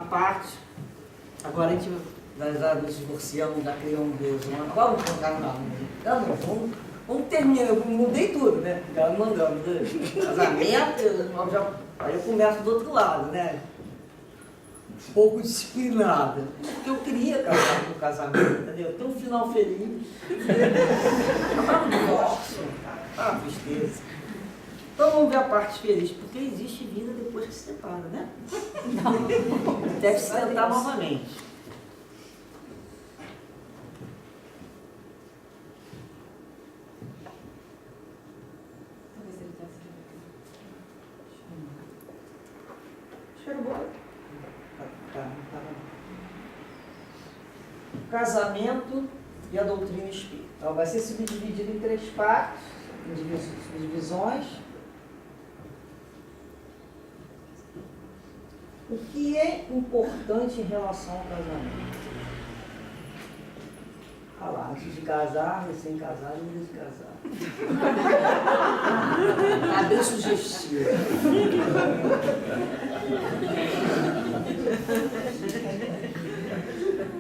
parte, agora a gente já nos divorciamos, já criamos 2 anos, vamos colocar vamos terminar, eu mudei tudo, né? Já mandamos casamento, aí eu começo do outro lado, né? Um pouco disciplinada, porque eu queria casar com o casamento, entendeu? Ter um final feliz, acabar no divórcio, uma tristeza. Então vamos ver a parte feliz, porque existe vida depois que se separa, né? Deve se tentar novamente. Cheiro bom. Casamento e a doutrina espírita. Então, vai ser subdividido em 3 partes, em divisões. O que é importante em relação ao casamento? Ah lá, antes de casar, recém-casado e descasado. Tá bem sugestivo.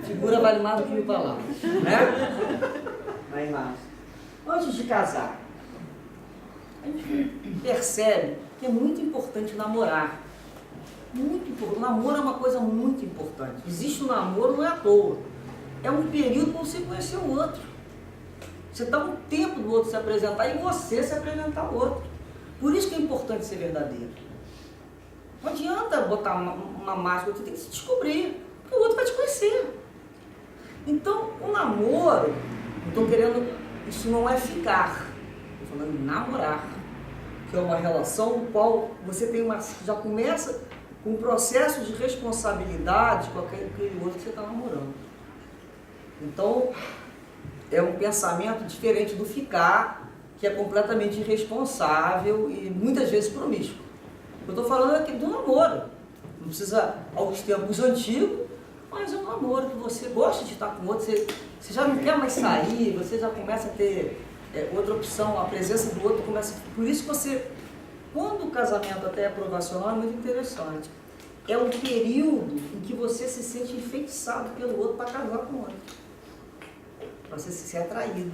Figura vale mais do que 1000 palavras, né? Vai mais. Antes de casar, a gente percebe que é muito importante namorar. Muito importante. O namoro é uma coisa muito importante. Existe um namoro, não é à toa. É um período para você conhecer o outro. Você dá um tempo do outro se apresentar e você se apresentar ao outro. Por isso que é importante ser verdadeiro. Não adianta botar uma máscara, você tem que se descobrir, porque o outro vai te conhecer. Então, o namoro, eu estou querendo, isso não é ficar, estou falando de namorar, que é uma relação no qual você tem já começa com um processo de responsabilidade com aquele outro que você está namorando. Então, é um pensamento diferente do ficar, que é completamente irresponsável e muitas vezes promíscuo. Eu estou falando aqui do namoro. Não precisa, aos tempos antigos, mas é um namoro que você gosta de estar com o outro, você já não quer mais sair, você já começa a ter outra opção, a presença do outro começa. Por isso você, quando o casamento até é provacional, é muito interessante. É um período em que você se sente enfeitiçado pelo outro para casar com o outro. Para você se ser atraído.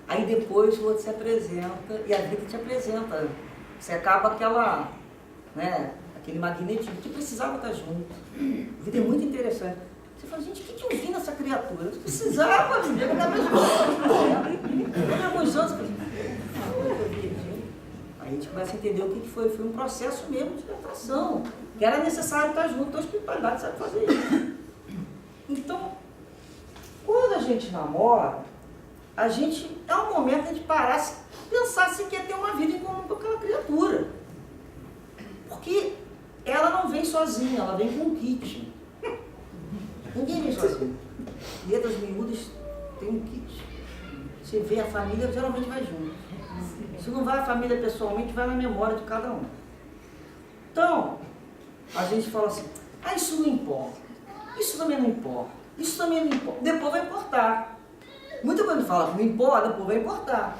Aí depois o outro se apresenta e a vida te apresenta. Você acaba aquele magnetismo que precisava estar junto. A vida é muito interessante. Você fala, gente, o que eu vi nessa criatura? Eu precisava viver com aquela pessoa. Alguns anos, aí a gente começa a entender o que foi. Foi um processo mesmo de atração. Que era necessário estar junto, a espiritualidade sabe fazer isso. Então, quando a gente namora, é um momento de parar, pensar se quer ter uma vida em comum com aquela criatura. Porque ela não vem sozinha, ela vem com um kit. Ninguém vem sozinho. Letras miúdas tem um kit. Você vê a família, geralmente vai junto. Se não vai a família pessoalmente, vai na memória de cada um. Então, a gente fala assim, isso não importa, isso também não importa, isso também não importa, depois vai importar. Muita coisa fala, não importa, depois vai importar.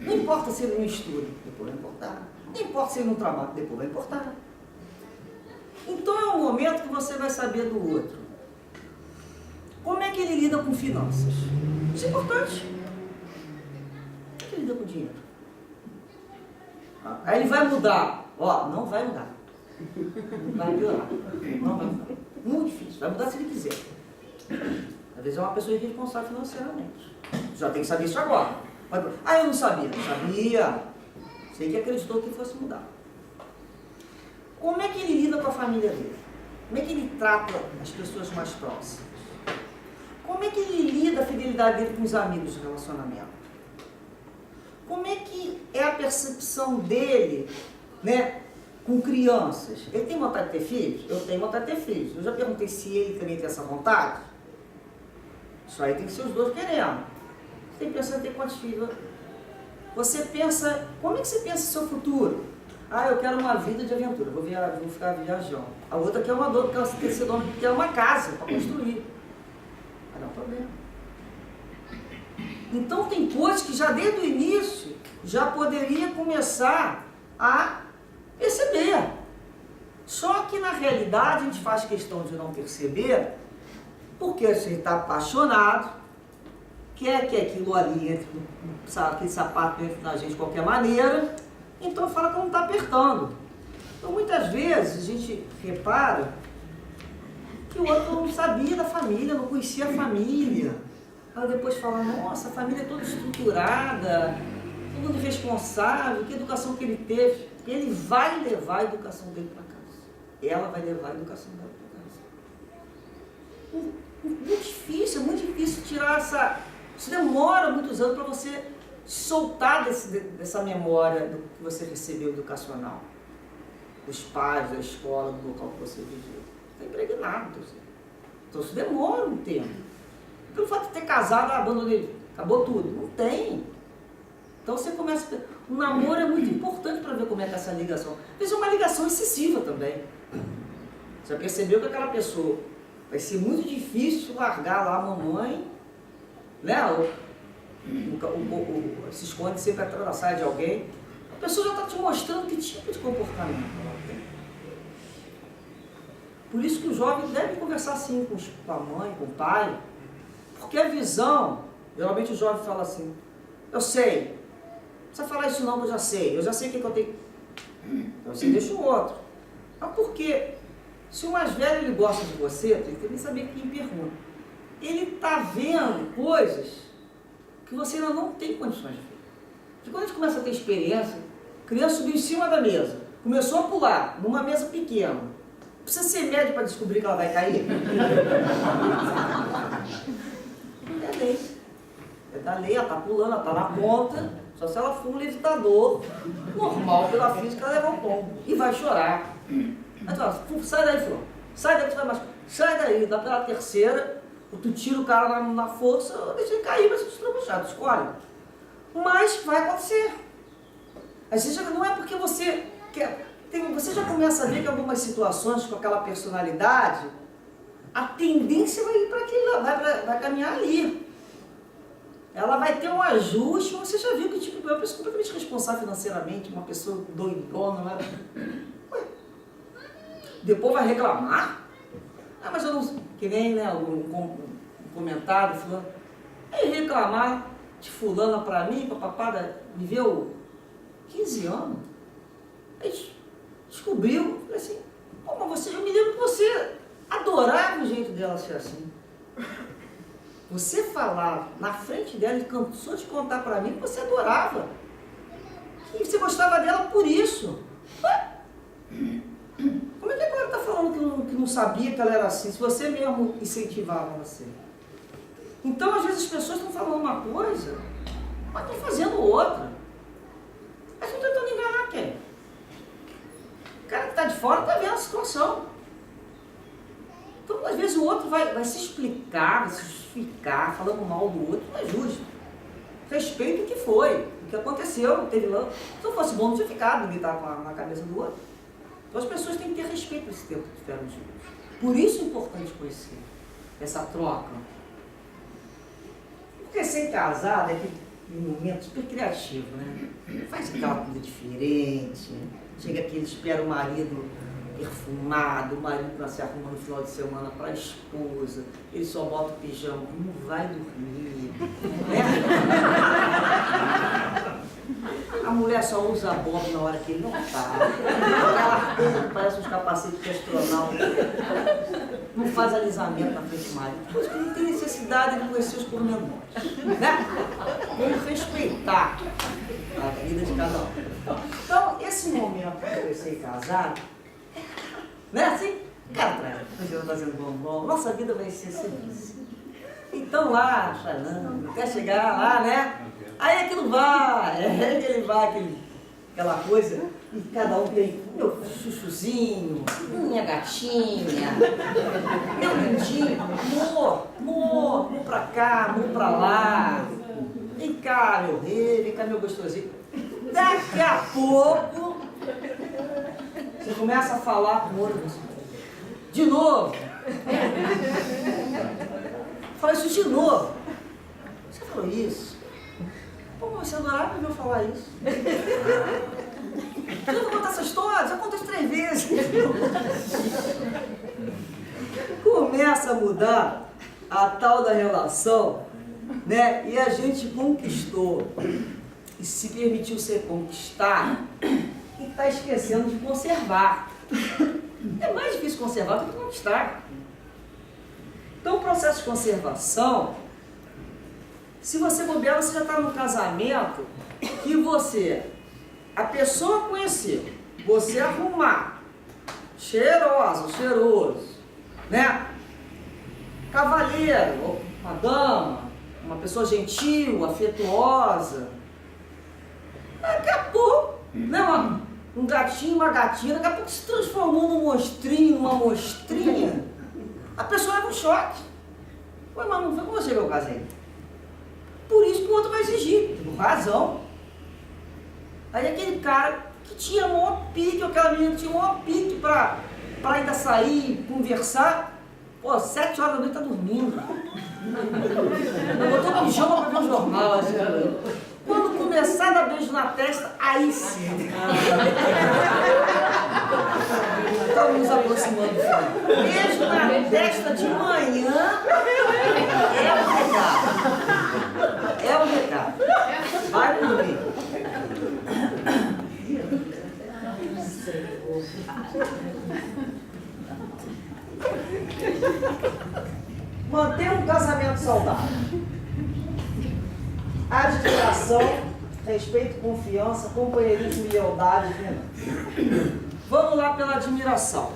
Não importa se ele não estuda, depois vai importar. Não importa se ele não trabalha, depois vai importar. Então é um momento que você vai saber do outro. Como é que ele lida com finanças? Isso é importante. Como é que ele lida com dinheiro? Aí ele vai mudar. Não vai mudar. Vai piorar. Não vai mudar. Muito difícil. Vai mudar se ele quiser. Às vezes é uma pessoa irresponsável financeiramente. Já tem que saber isso agora. Eu não sabia. Não sabia. Sei que acreditou que fosse mudar. Como é que ele lida com a família dele? Como é que ele trata as pessoas mais próximas? Como é que ele lida a fidelidade dele com os amigos de relacionamento? Como é que é a percepção dele, com crianças? Ele tem vontade de ter filhos? Eu tenho vontade de ter filhos. Eu já perguntei se ele também tem essa vontade. Isso aí tem que ser os dois querendo. Você tem pensado em ter quantos filhos? Você pensa, como é que você pensa no seu futuro? Eu quero uma vida de aventura, vou ficar viajando. A outra quer uma dor, quer uma casa para construir. Não é um problema. Então tem coisas que já desde o início já poderia começar a perceber. Só que na realidade a gente faz questão de não perceber, porque a gente está apaixonado, quer que aquilo ali entre, aquele sapato entre na gente de qualquer maneira, então fala que não está apertando. Então muitas vezes a gente repara que o outro não sabia da família, não conhecia a família. Aí depois fala, nossa, a família é toda estruturada, todo mundo responsável, que educação que ele teve. Ele vai levar a educação dele para casa. Ela vai levar a educação dela para casa. É muito difícil tirar essa... Isso demora muitos anos para você soltar dessa memória do que você recebeu educacional. Dos pais, da escola, do local que você viveu. Está impregnado. Então isso demora um tempo. Pelo fato de ter casado, abandonei, acabou tudo. Não tem. Então você começa a... O namoro é muito importante para ver como é que é essa ligação. Às vezes é uma ligação excessiva também. Você já percebeu que aquela pessoa vai ser muito difícil largar lá a mamãe, né? Se esconde sempre atrás da saia de alguém. A pessoa já está te mostrando que tipo de comportamento ela tem. Por isso que o jovem deve conversar assim com a mãe, com o pai, porque a visão, geralmente o jovem fala assim, eu sei, não precisa falar isso não, que eu já sei o que eu tenho. Então você deixa o outro. Mas por quê? Se o mais velho ele gosta de você, tem que saber quem pergunta. Ele está vendo coisas que você ainda não tem condições de ver. Porque quando a gente começa a ter experiência, a criança subiu em cima da mesa, começou a pular numa mesa pequena. Não precisa ser médio para descobrir que ela vai cair. É lei. É da lei, ela está pulando, ela está na ponta. Só se ela for um levitador, normal pela física, ela leva um tombo. E vai chorar. Aí tu fala, sai daí, filho. Sai daí, tu vai mais. Sai daí, dá pela terceira, ou tu tira o cara na força, ou deixa ele cair, vai se estrabuchar, tu escolhe. Mas vai acontecer. Às vezes não é porque você quer. Você já começa a ver que em algumas situações com aquela personalidade, a tendência vai ir para aquele, vai caminhar ali. Ela vai ter um ajuste, mas você já viu que tipo, é uma pessoa completamente responsável financeiramente, uma pessoa doidona, não é? Ué, depois vai reclamar? Ah, mas eu não... Que nem, né, um comentário, fulano. Aí reclamar de fulana pra mim, papapá, viveu 15 anos. Aí descobriu, falei assim, pô, mas eu me lembro que você adorava o jeito dela ser assim. Você falava na frente dela e cansou de contar pra mim que você adorava. Que você gostava dela por isso. Ué? Como é que agora está falando que não sabia que ela era assim, se você mesmo incentivava ela a ser? Então, às vezes, as pessoas estão falando uma coisa, mas estão fazendo outra. Mas estão tentando enganar quem? O cara que está de fora está vendo a situação. Então, às vezes, o outro vai se explicar, vai se justificar, falando mal do outro, não é justo. Respeito o que foi, o que aconteceu, teve lá. Se não fosse bom, não tinha ficado, ninguém estava na cabeça do outro. Então, as pessoas têm que ter respeito por esse tempo que tiveram juntos. Por isso é importante conhecer essa troca. Porque ser casado é aquele momento super criativo, né? Faz aquela comida diferente, chega aqui, ele espera o marido perfumado, o marido para se arrumar no final de semana para a esposa, ele só bota o pijama, não vai dormir, né? A mulher só usa a bomba na hora que ele não está. Aquela coisa que parece uns capacetes de astronauta. Não faz alisamento na frente do marido. Coisa que não tem necessidade de conhecer os pormenores. Né? Vamos respeitar a vida de cada um. Então, esse momento que eu comecei casado, não é assim? Cara, eu estou fazendo bombom, nossa vida vai ser assim. Então lá, falando, até chegar lá, né? Aí aquilo vai, ele vai, aquela coisa, e cada um tem meu chuchuzinho, minha gatinha, meu lindinho, amor pra cá, amor pra lá, vem cá meu rei, vem cá meu gostosinho. Daqui a pouco, você começa a falar com o outro, de novo, fala isso de novo, você falou isso? Pô, você adorava me falar isso. Eu vou contar essa história, já contei 3 vezes. Começa a mudar a tal da relação, né? E a gente conquistou e se permitiu ser conquistado e está esquecendo de conservar. É mais difícil conservar do que conquistar. Então o processo de conservação, se você bobear, você já está no casamento que a pessoa conheceu, você arrumar, cheirosa, cheiroso, né? Cavalheiro, uma dama, uma pessoa gentil, afetuosa. Daqui a pouco, né, um gatinho, uma gatinha, daqui a pouco se transformou num monstrinho, numa mostrinha. A pessoa leva um choque. Ué, mas não foi com você que eu casei. Por isso que o outro vai exigir, por razão. Aí aquele cara que tinha o maior pique, aquela menina que tinha o maior pique para ainda sair, conversar, pô, 7 horas da noite tá dormindo. Eu botou pijama para ver o jornal, assim, quando começar a dar beijo na testa, aí sim. Estamos nos aproximando do final. Beijo na testa de manhã é o recado. É o recado. Vai dormir. Manter um casamento saudável. Admiração, respeito, confiança, companheirismo e lealdade. Vamos lá pela admiração.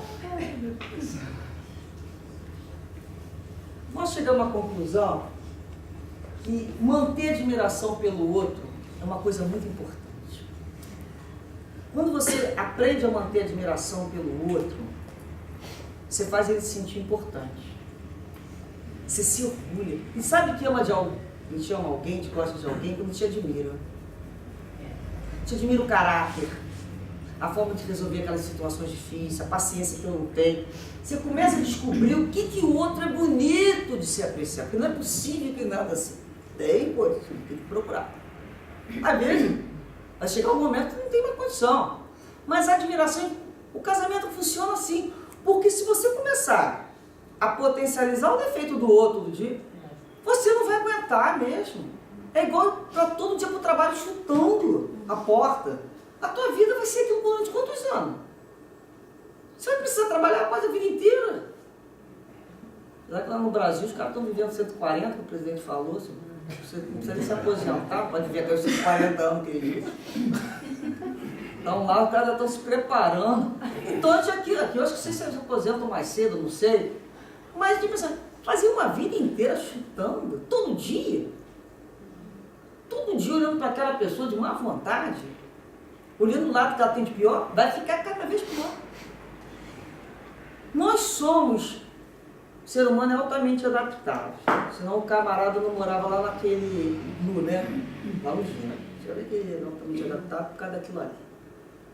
Nós chegamos à conclusão que manter admiração pelo outro é uma coisa muito importante. Quando você aprende a manter admiração pelo outro, você faz ele se sentir importante. Você se orgulha. E sabe que ama de alguém? A gente ama alguém, a gente gosta de alguém quando te admira. Te admira o caráter, a forma de resolver aquelas situações difíceis, a paciência que eu não tenho. Você começa a descobrir o que o outro é bonito de se apreciar, porque não é possível que nada assim. Tem, pô, tem que procurar. Às vezes, vai chegar um momento que não tem mais condição. Mas a admiração, o casamento funciona assim. Porque se você começar a potencializar o defeito do outro todo dia, você não vai aguentar mesmo. É igual para todo dia para o trabalho chutando a porta. A tua vida vai ser aquilo durante quantos anos? Você vai precisar trabalhar quase a vida inteira. Será que lá no Brasil os caras estão vivendo 140, que o presidente falou, assim, você não precisa nem se aposentar, pode viver até os 140 anos que ele disse. Então lá os caras já estão se preparando. Então aqui eu acho que vocês se aposentam mais cedo, não sei. Mas tipo assim, fazer uma vida inteira chutando, todo dia olhando para aquela pessoa de má vontade, olhando o lado que ela tem de pior, vai ficar cada vez pior. Nós somos, o ser humano é altamente adaptável, senão o camarada não morava lá naquele iglu, né? Lá no China. Você vê que ele é altamente adaptável por causa daquilo ali.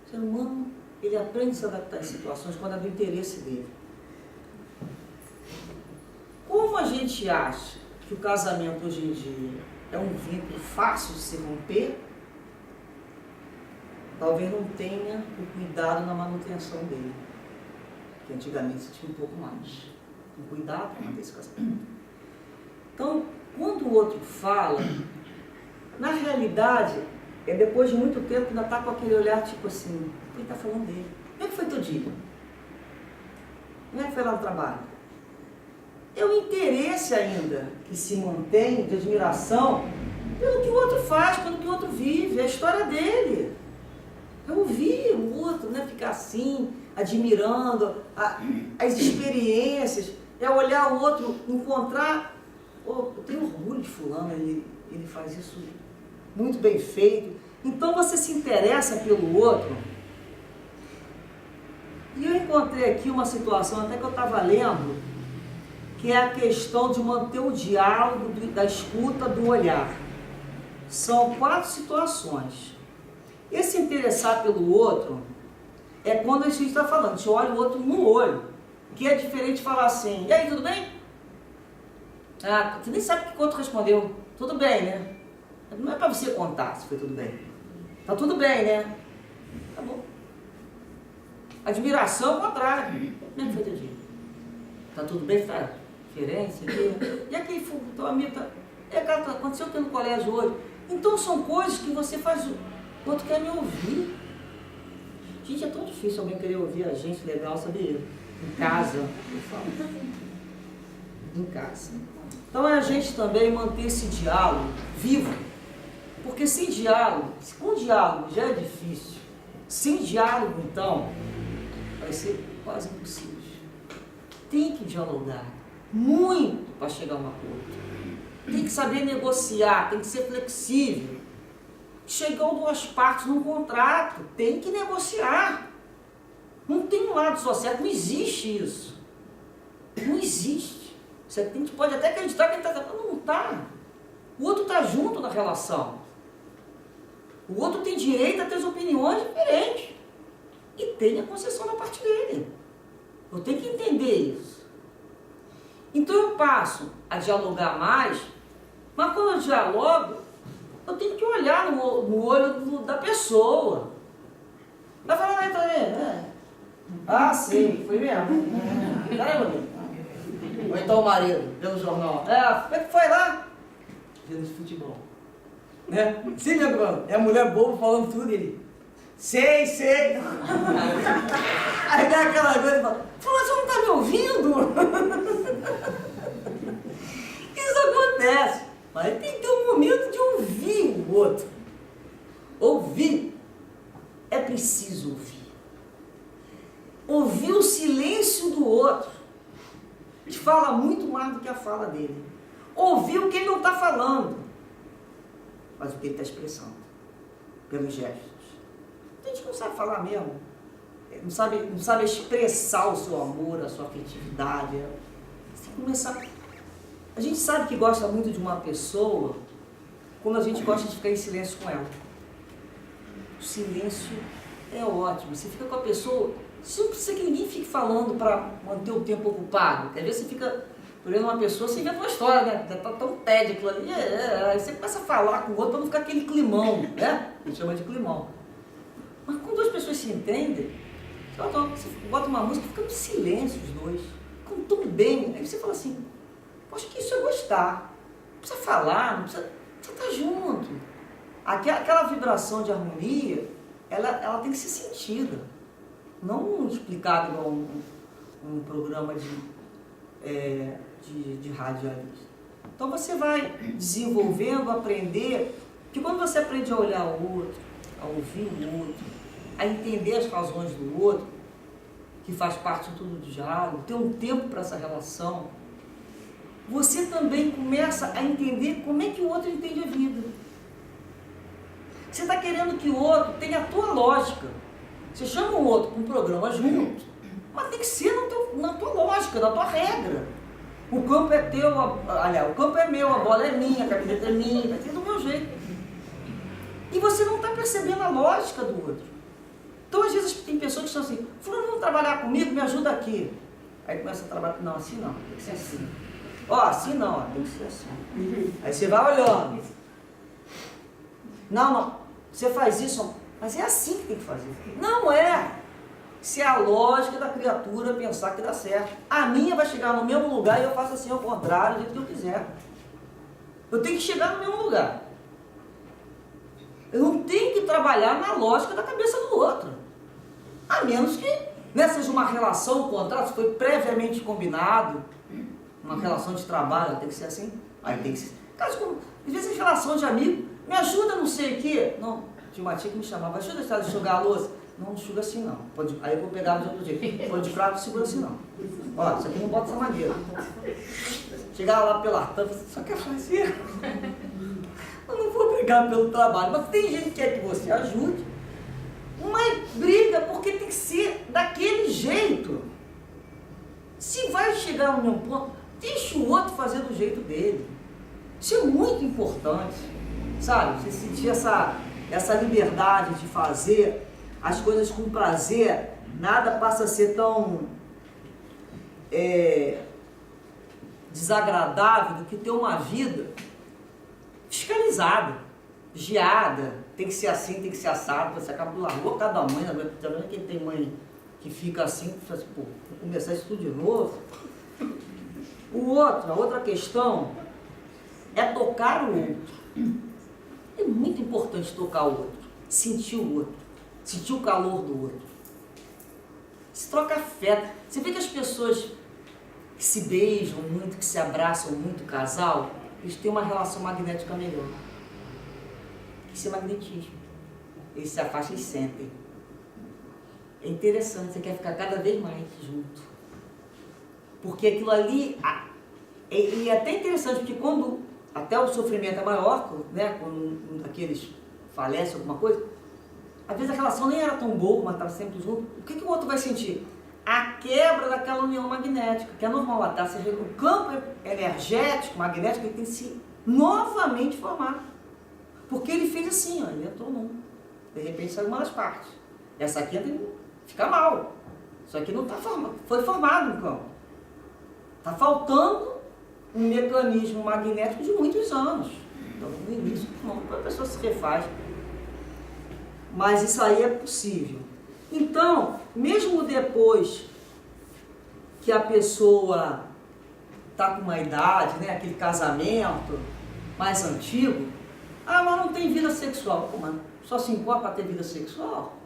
O ser humano, ele aprende a se adaptar em situações quando é do interesse dele. Como a gente acha que o casamento hoje em dia é um vínculo fácil de se romper, talvez não tenha o cuidado na manutenção dele, que antigamente se tinha um pouco mais. Um cuidado para manter esse casamento. Então, quando o outro fala, na realidade, é depois de muito tempo que ainda está com aquele olhar tipo assim, ele está falando dele. Como é que foi teu dia? Como é que foi lá no trabalho? É o interesse ainda que se mantém de admiração pelo que o outro faz, pelo que o outro vive, é a história dele. É ouvir o outro, né? Ficar assim, admirando as experiências, é olhar o outro, encontrar, oh, eu tenho orgulho de fulano, ele faz isso muito bem feito. Então você se interessa pelo outro. E eu encontrei aqui uma situação, até que eu estava lendo, que é a questão de manter o diálogo, da escuta, do olhar. São 4 situações. Esse interessar pelo outro é quando a gente está falando, a gente olha o outro no olho, que é diferente de falar assim, e aí, tudo bem? Ah, você nem sabe o que o outro respondeu. Tudo bem, né? Não é para você contar se foi tudo bem. Tá tudo bem, né? Tá bom. Admiração, ao contrário. Como é que foi teu dia? Tá tudo bem? Tá diferença? E aquele teu amigo, cara, aconteceu o que no colégio hoje? Então são coisas que você faz, o outro quer me ouvir. Gente, é tão difícil alguém querer ouvir a gente legal, sabia? Em casa, eu falo. Em casa. Então é a gente também manter esse diálogo vivo. Porque sem diálogo, com diálogo já é difícil. Sem diálogo, então, vai ser quase impossível. Tem que dialogar muito para chegar a um acordo. Tem que saber negociar, tem que ser flexível. Chegam duas partes num contrato, tem que negociar. Não tem um lado só certo, não existe isso. Não existe. Você pode até acreditar que ele está tratando, não está. O outro está junto na relação. O outro tem direito a ter as opiniões diferentes. E tem a concessão da parte dele. Eu tenho que entender isso. Então eu passo a dialogar mais, mas quando eu dialogo, eu tenho que olhar no olho da pessoa. Vai falar, aí, tá aí? Ah, sim, foi mesmo. Caramba, ou então o marido, pelo jornal. Como é que foi lá? Vendo de futebol. Né? Sim, meu irmão, é a mulher boba falando tudo ele. Sei. Aí dá aquela coisa e fala, você não está me ouvindo? Isso acontece. Mas tem que ter um momento de ouvir o outro. Ouvir. É preciso ouvir. Ouvir o silêncio do outro te fala muito mais do que a fala dele. Ouvir o que ele não está falando, mas o que ele está expressando, pelos gestos. Tem gente que não sabe falar mesmo, não sabe expressar o seu amor, a sua afetividade. Você tem que começar. A gente sabe que gosta muito de uma pessoa quando a gente gosta de ficar em silêncio com ela. O silêncio é ótimo. Você fica com a pessoa, você não precisa que ninguém fique falando para manter o tempo ocupado. Às vezes você fica olhando uma pessoa, você inventa uma história, né? Tá tão tédio aquilo ali. Aí você começa a falar com o outro para não ficar aquele climão, né? A gente chama de climão. Mas quando as pessoas se entendem, você bota uma música e fica no silêncio os dois. Ficam tudo bem. Aí você fala assim, acho que isso é gostar. Não precisa falar, não precisa estar junto. Aquela vibração de harmonia, ela tem que ser sentida. Não explicado igual um programa de radialista. Então você vai desenvolvendo, aprender, que quando você aprende a olhar o outro, a ouvir o outro, a entender as razões do outro, que faz parte de tudo do diálogo, ter um tempo para essa relação, você também começa a entender como é que o outro entende a vida. Você está querendo que o outro tenha a tua lógica. Você chama o outro para um programa junto, mas tem que ser na tua lógica, na tua regra. O campo é teu, aliás, o campo é meu, a bola é minha, a camiseta é minha, vai ser do meu jeito. E você não está percebendo a lógica do outro. Então, às vezes, tem pessoas que estão assim, fulano, vamos trabalhar comigo, me ajuda aqui. Aí começa a trabalhar, não, assim não, tem que ser assim. Assim não, tem que ser assim. Aí você vai olhando. Não, você faz isso, mas é assim que tem que fazer. Não é. Se é a lógica da criatura pensar que dá certo. A minha vai chegar no mesmo lugar e eu faço assim ao contrário, do jeito que eu quiser. Eu tenho que chegar no mesmo lugar. Eu não tenho que trabalhar na lógica da cabeça do outro. A menos que seja uma relação, um contrato, se foi previamente combinado, uma relação de trabalho, tem que ser assim. Aí tem que ser. Caso como, às vezes, em relação de amigo, me ajuda não sei o quê. Não, tinha uma tia que me chamava, ajuda a enxugar a louça. Não enxuga assim não. Aí eu vou pegar de outro jeito. Pode de prato, segura assim não. Ó, isso aqui não bota essa maneira. Chegar lá pela tampa, só quer fazer. Eu não vou brigar pelo trabalho, mas tem gente que quer que você ajude. Mas briga porque tem que ser daquele jeito. Se vai chegar no mesmo ponto, deixa o outro fazer do jeito dele. Isso é muito importante, sabe? Você sentir essa liberdade de fazer as coisas com prazer, nada passa a ser tão desagradável do que ter uma vida fiscalizada, vigiada, tem que ser assim, tem que ser assado, você acaba largou cada mãe, tá vendo quem tem mãe que fica assim, pô, vou começar isso tudo de novo. A outra questão é tocar o outro. É muito importante tocar o outro, sentir o outro, sentir o calor do outro. Se troca afeto. Você vê que as pessoas que se beijam muito, que se abraçam muito, casal, eles têm uma relação magnética melhor. Isso é magnetismo. Eles se afastam e sentem. É interessante, você quer ficar cada vez mais junto. Porque aquilo ali, e é até interessante, porque quando até o sofrimento é maior, né, quando aqueles falecem alguma coisa, às vezes a relação nem era tão boa, mas estava sempre junto. O que o outro vai sentir? A quebra daquela união magnética, que é normal, tá? O campo energético, magnético, ele tem que se novamente formar. Porque ele fez assim, ó, ele entrou num. De repente saiu uma das partes. Essa aqui tem que ficar mal. Isso aqui não está formado, foi formado no campo. Está faltando um mecanismo magnético de muitos anos. Então, no início, a pessoa se refaz. Mas isso aí é possível. Então, mesmo depois que a pessoa está com uma idade, né, aquele casamento mais antigo, mas não tem vida sexual. Pô, mano, só se encontra para ter vida sexual?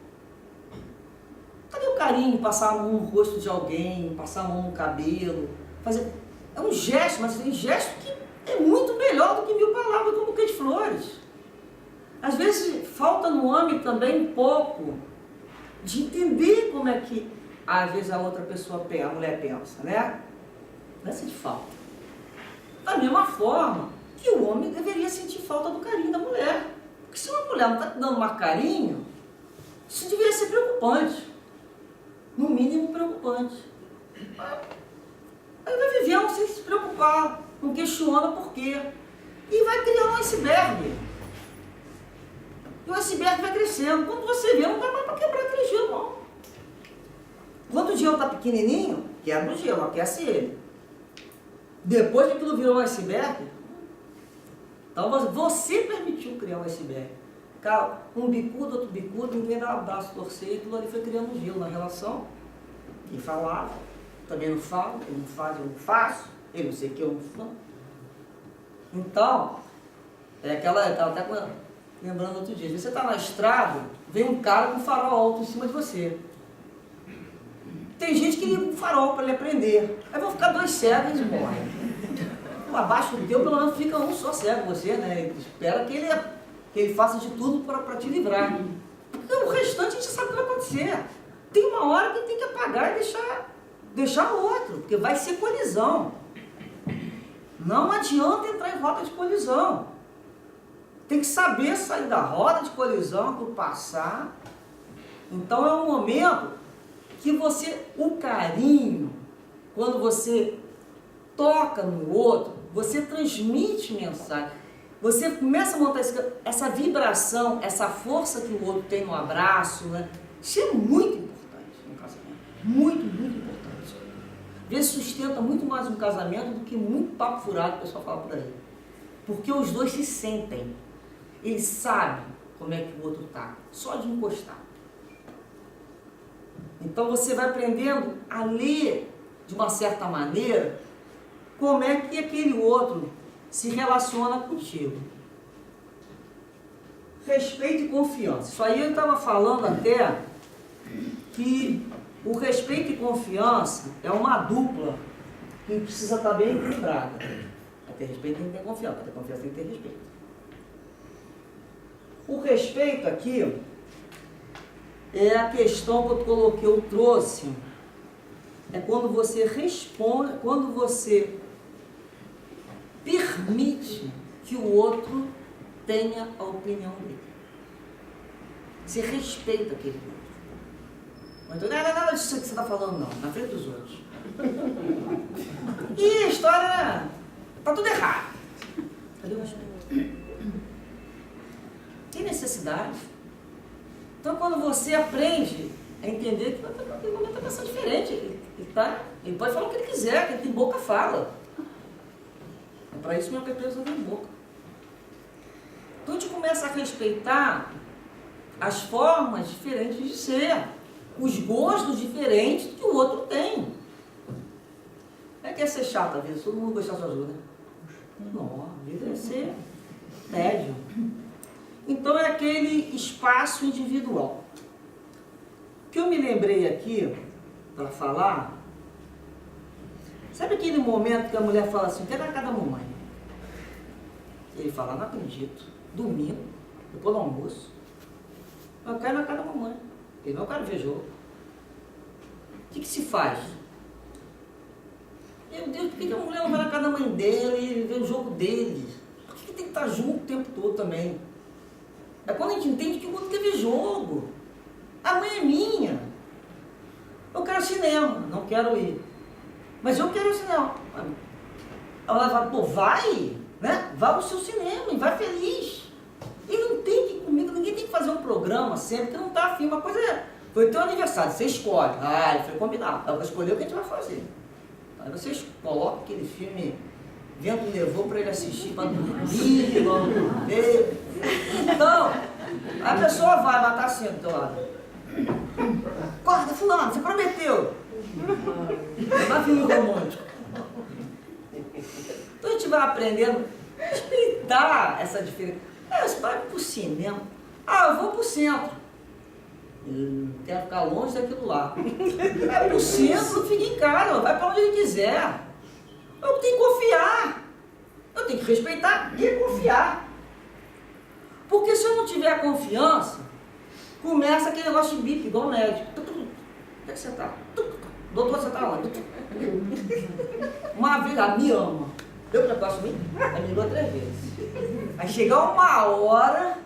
Cadê o carinho, passar a mão no rosto de alguém, passar a mão no cabelo, fazer... É um gesto, mas tem gesto que é muito melhor do que 1000 palavras, como um buquê de flores. Às vezes falta no homem também um pouco de entender como é que às vezes a outra pessoa, a mulher pensa, né? Não é sentir falta. Da mesma forma que o homem deveria sentir falta do carinho da mulher. Porque se uma mulher não está dando mais carinho, isso deveria ser preocupante. No mínimo preocupante. Aí vai vivendo sem se preocupar, não questiona por quê. E vai criando um iceberg. E o iceberg vai crescendo. Quando você vê, não dá mais para quebrar aquele gelo, não. Quando o gelo está pequenininho, quebra o gelo, aquece ele. Depois que aquilo virou um iceberg, então você permitiu criar um iceberg. Cara, um bicudo, outro bicudo, ninguém dá um abraço, torcer, e aquilo ali foi criando um gelo na relação. Quem falava, também não falo, ele não faz, eu não faço, ele não sei o que, eu não faço. Então, é aquela, eu estava até lembrando outro dia, você está na estrada, vem um cara com um farol alto em cima de você. Tem gente que liga um farol para ele aprender. Aí vão ficar 2 cegos e morrem. Abaixo do teu, pelo menos fica um só cego, você, né? Ele espera que ele faça de tudo para te livrar. Porque o restante a gente sabe o que vai acontecer. Tem uma hora que tem que apagar e deixar o outro, porque vai ser colisão. Não adianta entrar em rota de colisão. Tem que saber sair da roda de colisão, por passar. Então é um momento que o carinho, quando você toca no outro, você transmite mensagem. Você começa a montar essa vibração, essa força que o outro tem no abraço, né? Isso é muito importante no casamento. Muito, muito importante. Às vezes sustenta muito mais um casamento do que muito papo furado que o pessoal fala por aí. Porque os dois se sentem. Eles sabem como é que o outro está, só de encostar. Então você vai aprendendo a ler, de uma certa maneira, como é que aquele outro se relaciona contigo. Respeito e confiança. Isso aí eu estava falando até que o respeito e confiança é uma dupla que precisa estar bem equilibrada. Para ter respeito tem que ter confiança, para ter confiança tem que ter respeito. O respeito aqui é a questão que eu trouxe. É quando você responde, quando você permite que o outro tenha a opinião dele. Você respeita aquele outro. Então, não é nada disso que você está falando, não, na frente dos outros. E a história está tudo errado. Cadê o respeito? Tem necessidade. Então, quando você aprende a entender que naquele momento está pensando diferente, ele pode falar o que ele quiser, que ele tem boca, fala. É para isso mesmo que a empresa não tem boca. Então, a gente começa a respeitar as formas diferentes de ser. os gostos diferentes que o outro tem. Não é que é ser chato a vida, todo mundo gostar de ajuda, né? Não, a vida é ser tédio. Então é aquele espaço individual. O que eu me lembrei aqui, para falar, sabe aquele momento que a mulher fala assim, quero ir na casa da mamãe? Ele fala, não acredito, domingo, depois do almoço, eu quero ir na casa da mamãe. Ele não quero ver jogo. O que se faz? Meu Deus, por que a mulher não vai na casa da mãe dele e vê o jogo deles? Por que tem que estar junto o tempo todo também? É quando a gente entende que o outro quer ver jogo. A mãe é minha. Eu quero cinema, não quero ir. Mas eu quero ir ao cinema. Ela fala, pô, vai, né? Vai ao seu cinema e vai feliz. E não tem que ir comigo, ninguém tem que fazer um programa sempre que não está afim. Uma coisa é, foi teu aniversário, você escolhe. Ah, ele foi combinado. Eu vou escolher o que a gente vai fazer. Aí vocês colocam aquele filme Vento levou para ele assistir, para dormir, logo ver. Então, a pessoa vai matar assim do teu lado. Acorda, fulano, você prometeu. Vai filme romântico. Então a gente vai aprendendo a explicar essa diferença. Você vai para o cinema. Ah, eu vou para o centro. Quero ficar longe daquilo lá. Vai para o centro, não fica em casa, vai para onde ele quiser. Eu tenho que confiar. Eu tenho que respeitar e confiar. Porque se eu não tiver confiança, começa aquele negócio de bip, igual o médico. Onde é que você está? Doutor, você está onde? Uma vez, ela me ama. Eu para próximo mim? Ela me ligou 3 vezes. Aí chega uma hora,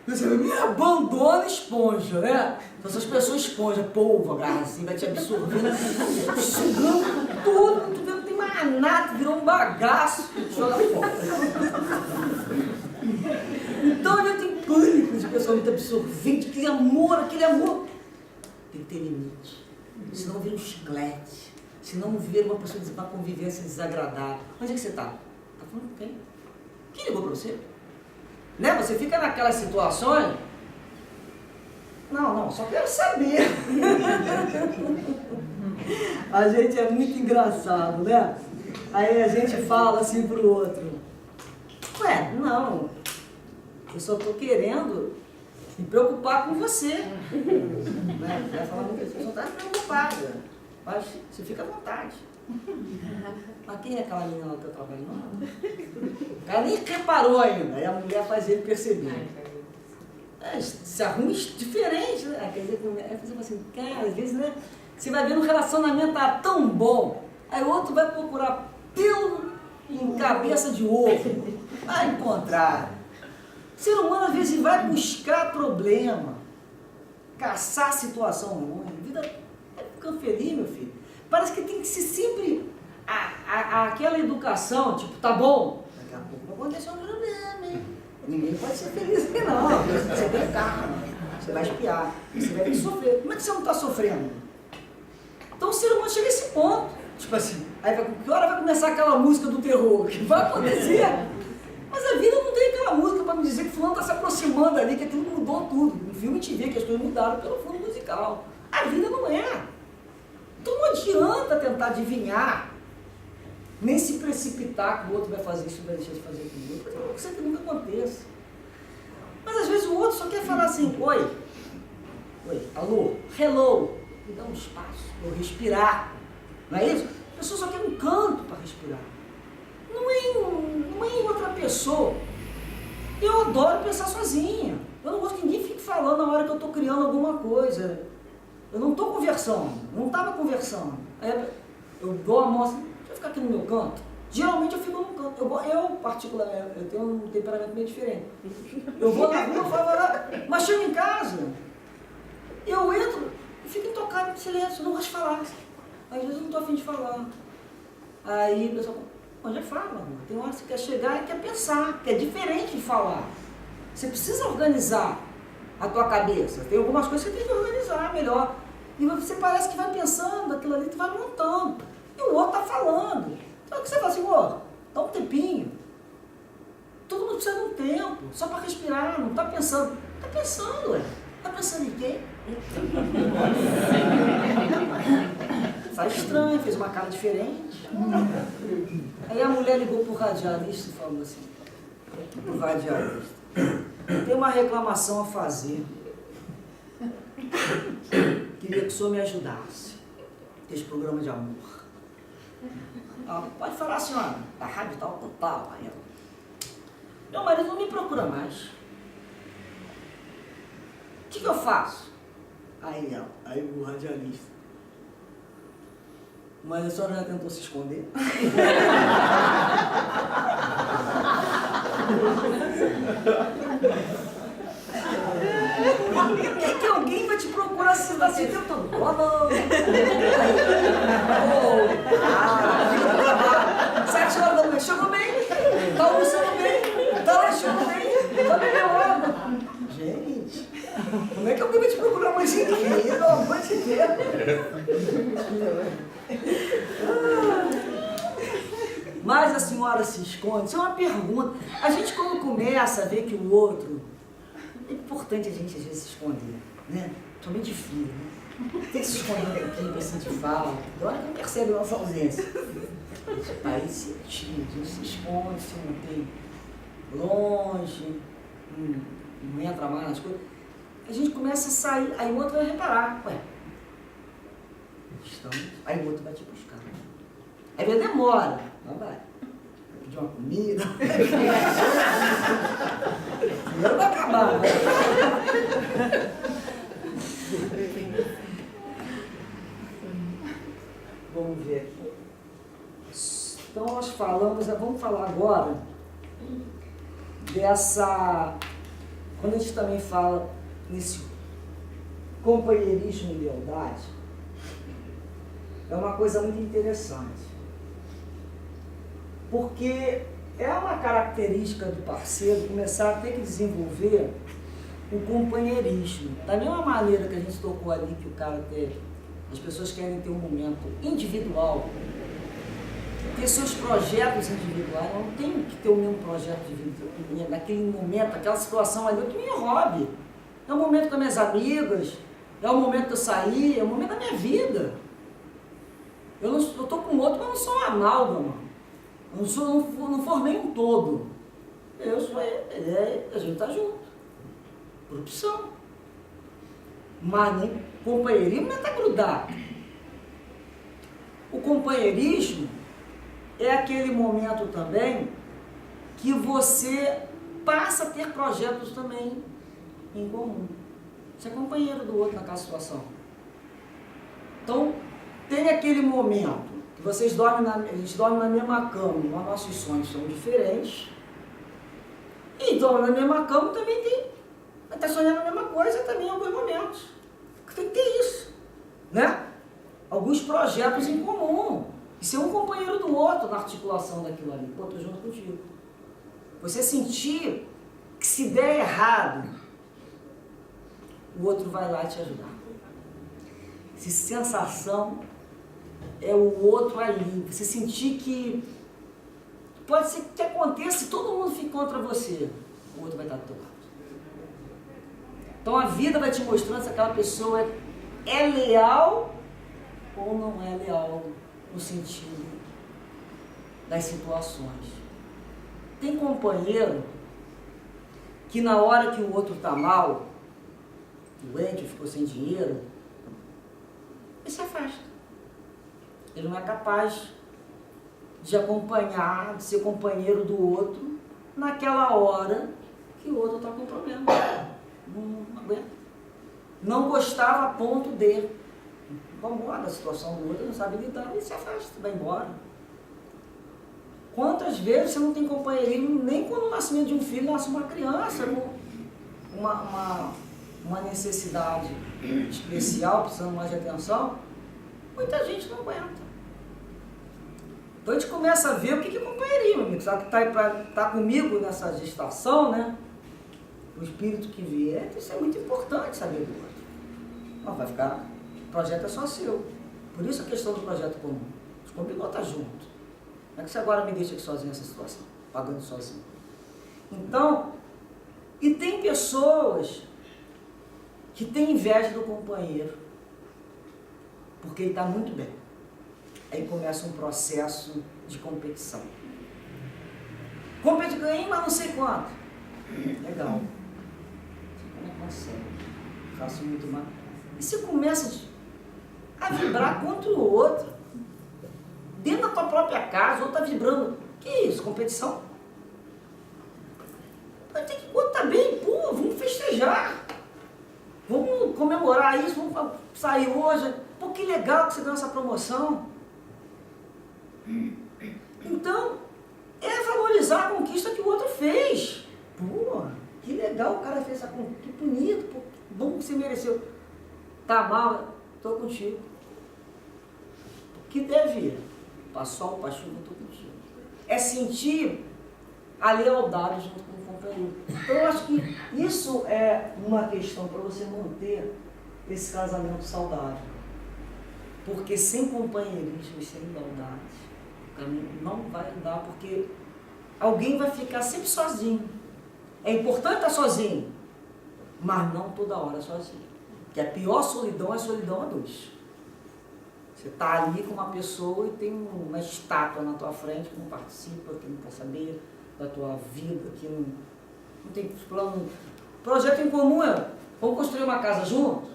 você me abandona esponja, né? Então, essas pessoas esponja, polvo, agarra assim, vai te absorvendo, sugando tudo, tu não tem mais nada, virou um bagaço, joga fora. Então eu tenho pânico de pessoa muito absorvente, aquele amor tem que ter limite. Senão vira um chiclete, senão vira uma pessoa uma convivência desagradável. Onde é que você está? Está falando com quem? Quem ligou para você? Né? Você fica naquelas situações. Não, só quero saber. A gente é muito engraçado, né? Aí a gente fala assim pro outro. Ué, não. Eu só estou querendo me preocupar com você. Né? Vai falar muito assim, você só está preocupada. Mas você fica à vontade. Mas quem é aquela menina lá que eu trabalho? O cara nem reparou ainda. Aí a mulher faz ele perceber. Se arruma diferente, né? Quer dizer, você fala assim, cara, às vezes, né? Você vai ver um relacionamento tá tão bom, aí o outro vai procurar pelo em cabeça de ovo. Vai encontrar. O ser humano, às vezes, vai buscar problema, caçar situação ruim. A vida é ficando feliz, meu filho. Parece que tem que ser sempre aquela educação, tipo, tá bom, daqui a pouco vai acontecer um problema, hein? Ninguém pode ser feliz aqui, não. Você tem carro, você vai espiar, você vai ter que sofrer. Como é que você não está sofrendo? Então o ser humano chega a esse ponto. Tipo assim, aí que hora vai começar aquela música do terror? O que vai acontecer? Mas a vida não tem aquela música para me dizer que fulano está se aproximando ali, que aquilo mudou tudo. No filme a gente vê que as coisas mudaram pelo fundo musical. A vida não é. Então não adianta tentar adivinhar, nem se precipitar que o outro vai fazer isso e vai deixar de fazer aquilo. Pode ser que nunca aconteça. Mas às vezes o outro só quer falar assim, oi, alô, hello, me dá um espaço, eu respirar. Não é isso? A pessoa só quer um canto para respirar. Não é em outra pessoa. Eu adoro pensar sozinha. Eu não gosto que ninguém fique falando na hora que eu estou criando alguma coisa. Eu não estou conversando, não estava conversando. Aí eu dou a mão assim, deixa eu ficar aqui no meu canto. Geralmente eu fico no canto. Eu particularmente, eu tenho um temperamento meio diferente. Eu vou na rua, eu falo lá, mas chego em casa, eu entro e fico intocado de silêncio, eu não gosto de falar. Às vezes eu não estou afim de falar. Aí o pessoal fala, já fala, tem hora que você quer chegar e quer pensar, que é diferente de falar. Você precisa organizar a tua cabeça. Tem algumas coisas que você tem que organizar melhor. E você parece que vai pensando, aquilo ali tu vai montando. E o outro está falando. Então o que você fala assim, dá um tempinho. Todo mundo precisa de um tempo, só para respirar, não está pensando. Está pensando, ué. Tá pensando em quê? Tá estranho, fez uma cara diferente. Aí a mulher ligou pro radialista e falou assim, pro radialista, tem uma reclamação a fazer. Queria que o senhor me ajudasse. Esse programa de amor. Ah, pode falar, senhora, da rádio tal, tal. Aí ela, meu marido não me procura mais. O que eu faço? Aí o radialista. Mas a senhora já tentou se esconder? É que alguém vai te procurar se está assim o tempo todo. Sete horas da manhã, chegou bem, tá almoçando bem, tá lanchando bem, tá bebendo água. Gente, como é que alguém vai te procurar mais em dia? Pelo amor de Deus. Mas a senhora se esconde? Isso é uma pergunta. A gente quando começa a ver que o outro... É importante a gente às vezes se esconder, né? Somente filho, né? Tem que se esconder um pouquinho para sentir falta. Agora não percebe a nossa ausência. Aí se tira, a gente se esconde, se mantém longe, não entra mais nas coisas. A gente começa a sair, aí o outro vai reparar, ué, estamos, aí o outro vai te buscar. Aí vai demora, não vai. Vai pedir uma comida. Primeiro vai acabar, né? Vamos ver aqui. Então nós falamos, vamos falar agora dessa, quando a gente também fala nesse companheirismo e lealdade, é uma coisa muito interessante. Porque é uma característica do parceiro começar a ter que desenvolver o companheirismo. Da mesma maneira que a gente tocou ali, que o cara teve, as pessoas querem ter um momento individual, ter seus projetos individuais, eu não tenho que ter o mesmo projeto de vida, naquele momento, aquela situação ali, que me hobby. É o momento com as minhas amigas, é o momento de eu sair, é o momento da minha vida. Eu estou com outro, mas não sou uma amálgama. Eu não formei um todo. Eu sou ele, a gente está junto. Por opção. Mas nem companheirismo não é estar grudado. O companheirismo é aquele momento também que você passa a ter projetos também em comum. Você é companheiro do outro naquela situação. Então, tem aquele momento que vocês dormem a gente dorme na mesma cama, mas nossos sonhos são diferentes. E dorme na mesma cama também tem. Vai estar sonhando a mesma coisa também em alguns momentos. Tem que ter isso, né? Alguns projetos em comum. E ser um companheiro do outro na articulação daquilo ali. Pô, tô junto contigo. Você sentir que se der errado, o outro vai lá te ajudar. Essa sensação é o outro ali. Você sentir que pode ser que aconteça e todo mundo fique contra você. O outro vai estar do teu lado. Então a vida vai te mostrando se aquela pessoa é leal ou não é leal no sentido das situações. Tem companheiro que na hora que o outro está mal, doente, ficou sem dinheiro, ele se afasta. Ele não é capaz de acompanhar, de ser companheiro do outro naquela hora que o outro está com problema. Não aguenta. Não gostava a ponto de vamos embora da situação do outro, não sabe lidar, e se afasta, vai embora. Quantas vezes você não tem companheirismo nem quando o nascimento de um filho nasce uma criança com uma necessidade especial, precisando mais de atenção? Muita gente não aguenta. Então a gente começa a ver o que é companheirismo, amigo. Sabe que está comigo nessa gestação, né? O espírito que vier, isso é muito importante saber do outro. Não vai ficar, o projeto é só seu. Por isso a questão do projeto comum. Os combinou estar junto. Não é que você agora me deixa aqui sozinho nessa situação, pagando sozinho. Então, e tem pessoas que tem inveja do companheiro, porque ele está muito bem. Aí começa um processo de competição. Compete, ganhei, mas não sei quanto. Legal. Você não consegue. Faço muito mal. E você começa a vibrar contra o outro. Dentro da tua própria casa, o outro está vibrando. Que isso? Competição? O outro está bem, pô, vamos festejar. Vamos comemorar isso, vamos sair hoje. Pô, que legal que você deu essa promoção. Então, é valorizar a conquista que o outro fez. Pô, que legal o cara fez essa conquista, que bonito, pô, que bom que você mereceu. Tá mal, tô contigo. Que deve ir. Pra sol, pra chuva, tô contigo. É sentir a lealdade junto com o companheiro. Então, eu acho que isso é uma questão para você manter esse casamento saudável. Porque sem companheirismo e sem lealdade, o caminho não vai andar, porque alguém vai ficar sempre sozinho. É importante estar sozinho, mas não toda hora sozinho. Porque a pior solidão é a solidão a dois. Você está ali com uma pessoa e tem uma estátua na tua frente que não participa, que não quer saber da tua vida, que não tem plano. Projeto em comum é: vamos construir uma casa juntos?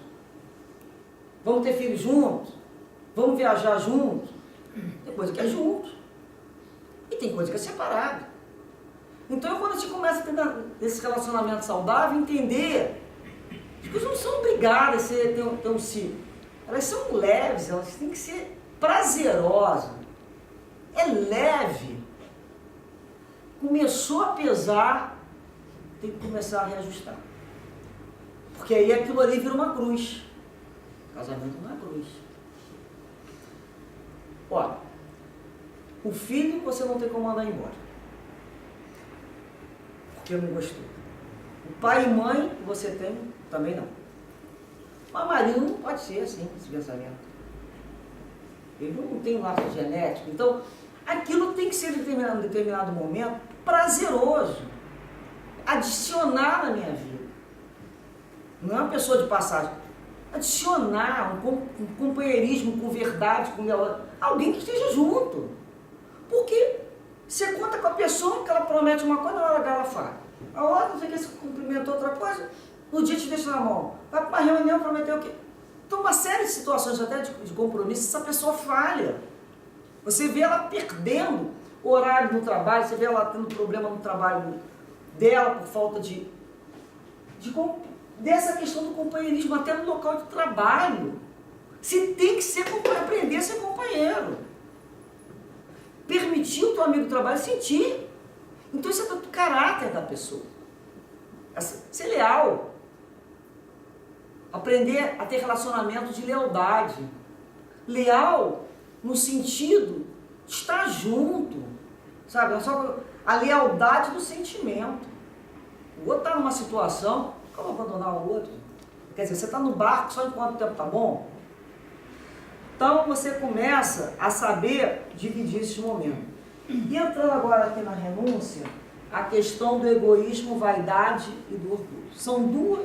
Vamos ter filhos juntos? Vamos viajar juntos? Tem coisa que é junto. E tem coisa que é separado. Então, quando a gente começa a ter esse relacionamento saudável, entender que as coisas não são obrigadas a ter um ciclo. Elas são leves, elas têm que ser prazerosas. É leve. Começou a pesar, tem que começar a reajustar. Porque aí aquilo ali vira uma cruz. Casamento não é cruz. Olha, o filho você não tem como mandar embora. Porque não gostou. O pai e mãe que você tem, também não. Mas marido não pode ser assim, esse pensamento. Ele não tem laço genético. Então, aquilo tem que ser em determinado momento prazeroso. Adicionar na minha vida. Não é uma pessoa de passagem. Adicionar um companheirismo com verdade, com lealdade. Alguém que esteja junto. Porque você conta com a pessoa que ela promete uma coisa, na hora ela faz. A hora não sei que você cumprimentou outra coisa, no dia te deixa na mão. Vai para uma reunião, prometeu o quê? Então, uma série de situações até de compromisso, essa pessoa falha. Você vê ela perdendo o horário no trabalho, você vê ela tendo problema no trabalho dela por falta dessa questão do companheirismo, até no local de trabalho. Você tem que ser companheiro, aprender a ser companheiro. Permitir o teu amigo do trabalho sentir. Então isso é do caráter da pessoa. Ser leal. Aprender a ter relacionamento de lealdade. Leal no sentido de estar junto. Sabe? É só a lealdade do sentimento. O outro está numa situação, como abandonar o outro? Quer dizer, você está no barco só enquanto o tempo está bom? Então você começa a saber dividir esse momento. E entrando agora aqui na renúncia, a questão do egoísmo, vaidade e do orgulho.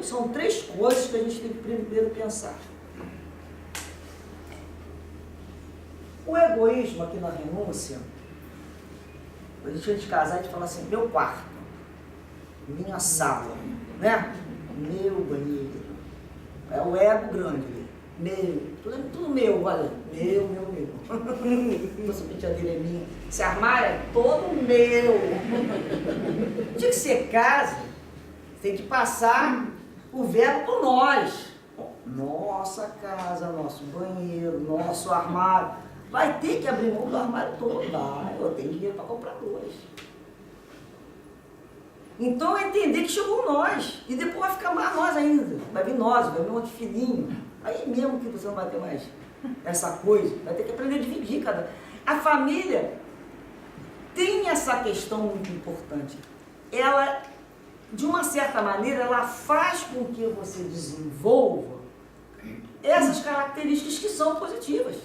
São três coisas que a gente tem que primeiro pensar. O egoísmo aqui na renúncia, a gente casar, a gente fala assim: meu quarto, minha sala, né? Meu banheiro. É o ego grande. Meu, tudo meu, olha. Meu. Essa penteadeira é minha. Esse armário é todo meu. O dia que você casa, você tem que passar o verbo por nós. Nossa casa, nosso banheiro, nosso armário. Vai ter que abrir mão do armário todo. Eu tenho dinheiro para comprar dois. Então é entender que chegou nós. E depois vai ficar mais nós ainda. Vai vir nós, vai vir um outro filhinho. Aí mesmo que você não vai ter mais essa coisa, vai ter que aprender a dividir cada. A família tem essa questão muito importante. Ela, de uma certa maneira, ela faz com que você desenvolva essas características que são positivas.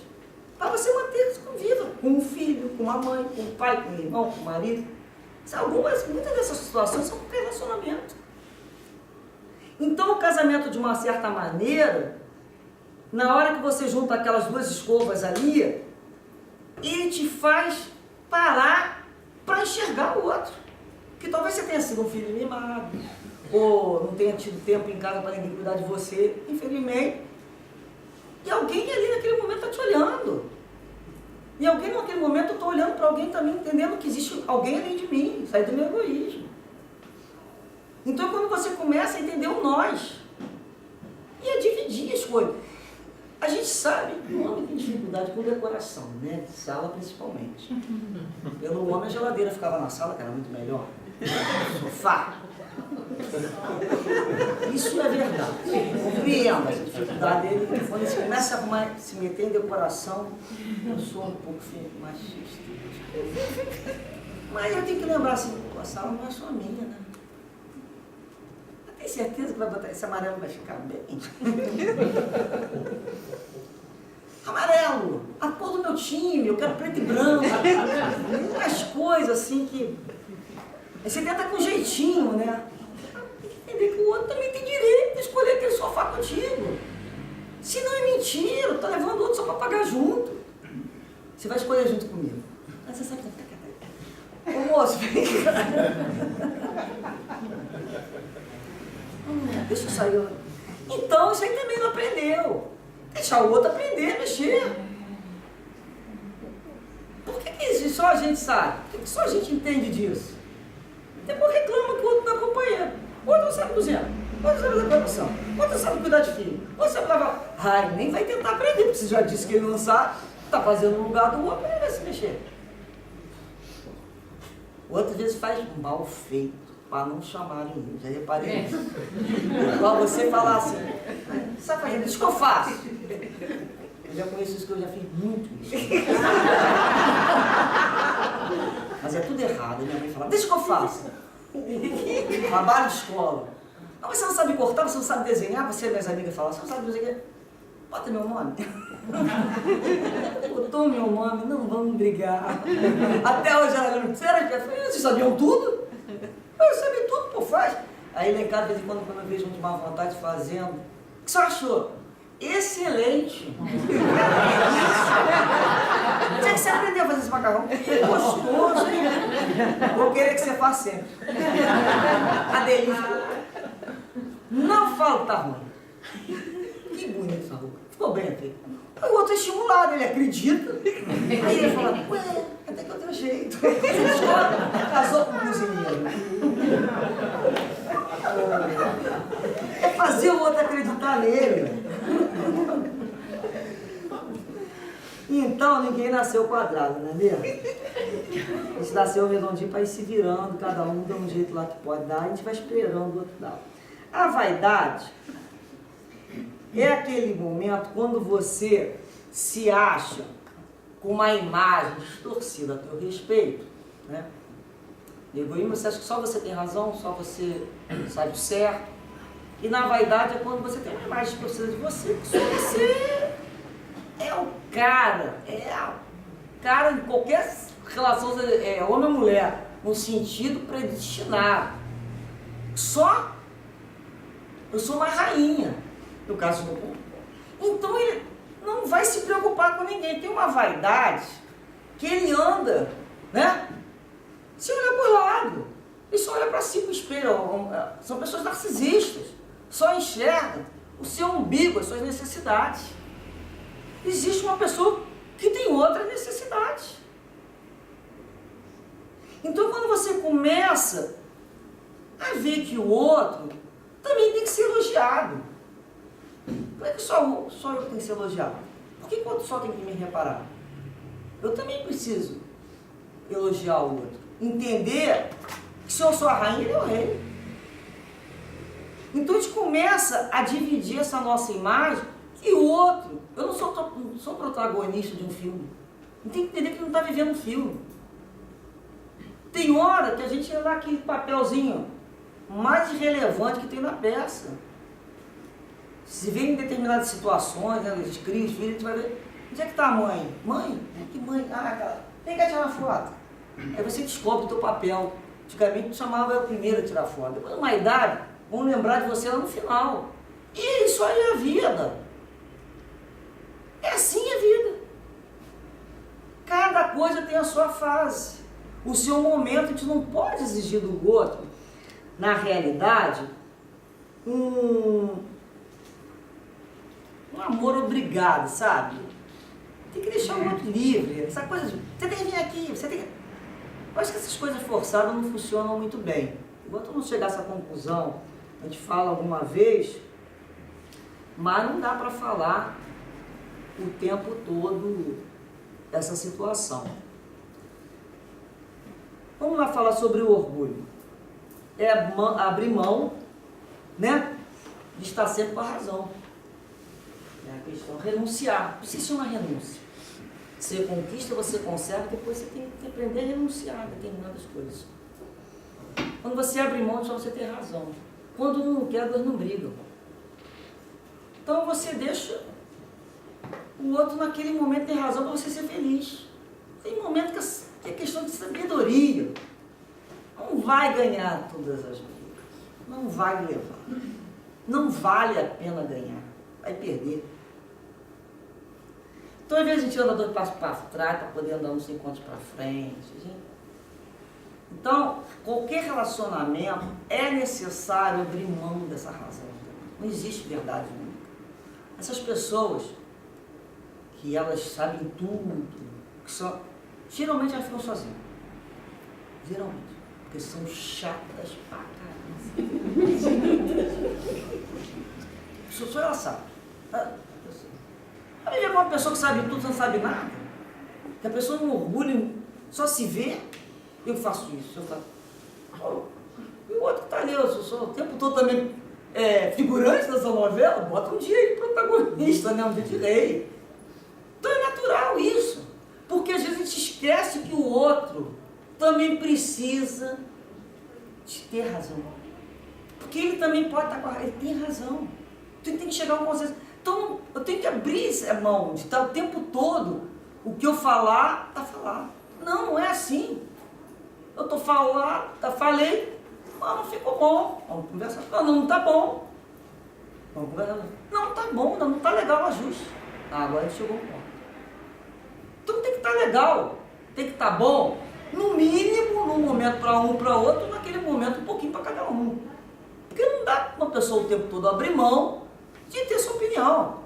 Para você manter-se viva, com um filho, com uma mãe, com um pai, com um irmão, com um marido. Muitas dessas situações são com relacionamento. Então, o casamento, de uma certa maneira, na hora que você junta aquelas duas escovas ali, ele te faz parar para enxergar o outro. Que talvez você tenha sido um filho mimado, ou não tenha tido tempo em casa para ninguém cuidar de você, infelizmente. E alguém ali naquele momento está te olhando. E alguém naquele momento está olhando para alguém também, entendendo que existe alguém além de mim, sair do meu egoísmo. Então, quando você começa a entender o nós, e a dividir as coisas. A gente sabe que o homem tem dificuldade com decoração, né? De sala principalmente. Pelo homem a geladeira ficava na sala, que era muito melhor. Sofá. Isso é verdade. Compreendo essa dificuldade dele. Quando ele começa a arrumar, se meter em decoração, eu sou um pouco machista. Mas eu tenho que lembrar assim, a sala não é só minha, né? Tem certeza que vai botar esse amarelo, vai ficar bem? Amarelo, a cor do meu time, eu quero preto e branco. Umas coisas assim que... Aí você tenta com jeitinho, né? Tem que entender que o outro também tem direito de escolher aquele sofá contigo. Se não é mentira, tá levando o outro só para pagar junto. Você vai escolher junto comigo. Mas você sabe que vai ficar quieto. Ô moço, vem cá. Deixa eu sair. Então, isso aí também não aprendeu. Deixar o outro aprender a mexer. Por que só a gente sabe? Por que só a gente entende disso? Depois reclama que o outro não é companheiro. O outro não sabe cozinhar. O outro sabe decoração. O outro sabe cuidar de filho. O outro sabe lavar. Ai, nem vai tentar aprender, porque você já disse que ele não sabe. Está fazendo no lugar do outro, ele vai se mexer. O outro, às vezes, faz mal feito. Para não chamarem ele, já reparei isso. Igual você falar assim, sabe fazer, deixa que eu faço. Eu já conheço isso, que eu já fiz muito isso. Mas é tudo errado, minha mãe fala, deixa que eu faço. Trabalho de escola. Não, mas você não sabe cortar, você não sabe desenhar, você e minhas amigas falam, você não sabe desenhar. Bota meu nome. Botou meu nome, não vamos brigar. Até hoje ela não será que vocês sabiam tudo? Eu sabia tudo, pô, faz. Aí lá em casa, de vez em quando eu vejo muito má vontade fazendo. O que você achou? Excelente! Onde é que você aprendeu a fazer esse macarrão? Gostoso, hein? Vou querer que você faça sempre. A delícia. Não falo que tá ruim. Que bonito essa roupa. Ficou bem aqui. Aí o outro é estimulado, ele acredita. Aí ele fala, ué, até que eu tenho jeito. Casou com o cozinheiro. É fazer o outro acreditar nele. Então, ninguém nasceu quadrado, não é mesmo? A gente nasceu redondinho para ir se virando, cada um dá um jeito lá que pode dar, a gente vai esperando o outro dar. A vaidade é aquele momento quando você se acha com uma imagem distorcida a teu respeito, né? Egoísmo, você acha que só você tem razão, só você sabe o certo. E na vaidade é quando você tem uma imagem distorcida de você, que só você é o cara em qualquer relação, homem ou mulher, no sentido predestinado. Só eu sou uma rainha, no caso do meu. Então ele não vai se preocupar com ninguém. Tem uma vaidade que ele anda, né? Se olha para o lado, ele só olha para si no espelho. São pessoas narcisistas, só enxergam o seu umbigo, as suas necessidades. Existe uma pessoa que tem outras necessidades. Então, quando você começa a ver que o outro também tem que ser elogiado. Por que só eu tenho que ser elogiado? Por que o outro só tem que me reparar? Eu também preciso elogiar o outro. Entender que se eu sou a rainha, ele é o rei. Então a gente começa a dividir essa nossa imagem e o outro. Eu não sou protagonista de um filme. Não tem que entender que ele não está vivendo um filme. Tem hora que a gente dá aquele papelzinho mais irrelevante que tem na peça. Se vê em determinadas situações, né, de crise, filho, a gente vai ver. Onde é que está a mãe? Mãe? Que mãe? Ah, aquela. Vem cá tirar uma foto. Aí você descobre o teu papel. Antigamente chamava eu primeiro a tirar foto. Depois de uma idade, vão lembrar de você lá no final. E isso aí é a vida. É assim a vida. Cada coisa tem a sua fase. O seu momento, a gente não pode exigir do outro, na realidade, um amor obrigado, sabe? Tem que deixar o outro livre. Essa coisa de, você tem que vir aqui, você tem que... Eu acho que essas coisas forçadas não funcionam muito bem. Enquanto não chegar a essa conclusão, a gente fala alguma vez, mas não dá para falar o tempo todo essa situação. Vamos lá falar sobre o orgulho. É abrir mão, né, de estar sempre com a razão. É a questão, renunciar. Existe uma renúncia. Você conquista, você conserva, depois você tem que aprender a renunciar a determinadas coisas. Quando você abre mão, só você tem razão. Quando um não quer, dois não brigam. Então você deixa o outro naquele momento ter razão para você ser feliz. Tem momento que é questão de sabedoria. Não vai ganhar todas as brigas. Não vai levar. Não vale a pena ganhar. Vai perder. Então, às vezes, a gente anda 2 passos para trás para poder andar uns 5 pontos para frente. Gente. Então, qualquer relacionamento é necessário abrir mão dessa razão. Não existe verdade única. Essas pessoas que elas sabem tudo, que são, geralmente elas ficam sozinhas. Geralmente. Porque são chatas pra caramba. Só ela sabe. Aí já uma pessoa que sabe tudo, não sabe nada. Que a pessoa não orgulha, só se vê, eu faço isso, eu faço. E o outro que está ali, eu sou o tempo todo também figurante dessa novela, bota um dia aí protagonista, né? Um dia de rei. Então é natural isso. Porque às vezes a gente esquece que o outro também precisa de ter razão. Porque ele também pode estar com a razão, ele tem razão. Então tem que chegar a um consenso. Então eu tenho que abrir a mão de estar o tempo todo, o que eu falar, está falado. Não é assim. Eu estou falando, falei, mas não ficou bom. Vamos conversar. Não está bom. Vamos conversar. Não está bom, não está legal o ajuste. Agora a gente chegou ao ponto. Então tem que estar legal, tem que estar bom, no mínimo, num momento para um, para outro, naquele momento um pouquinho para cada um. Porque não dá para uma pessoa o tempo todo abrir mão de ter sua opinião,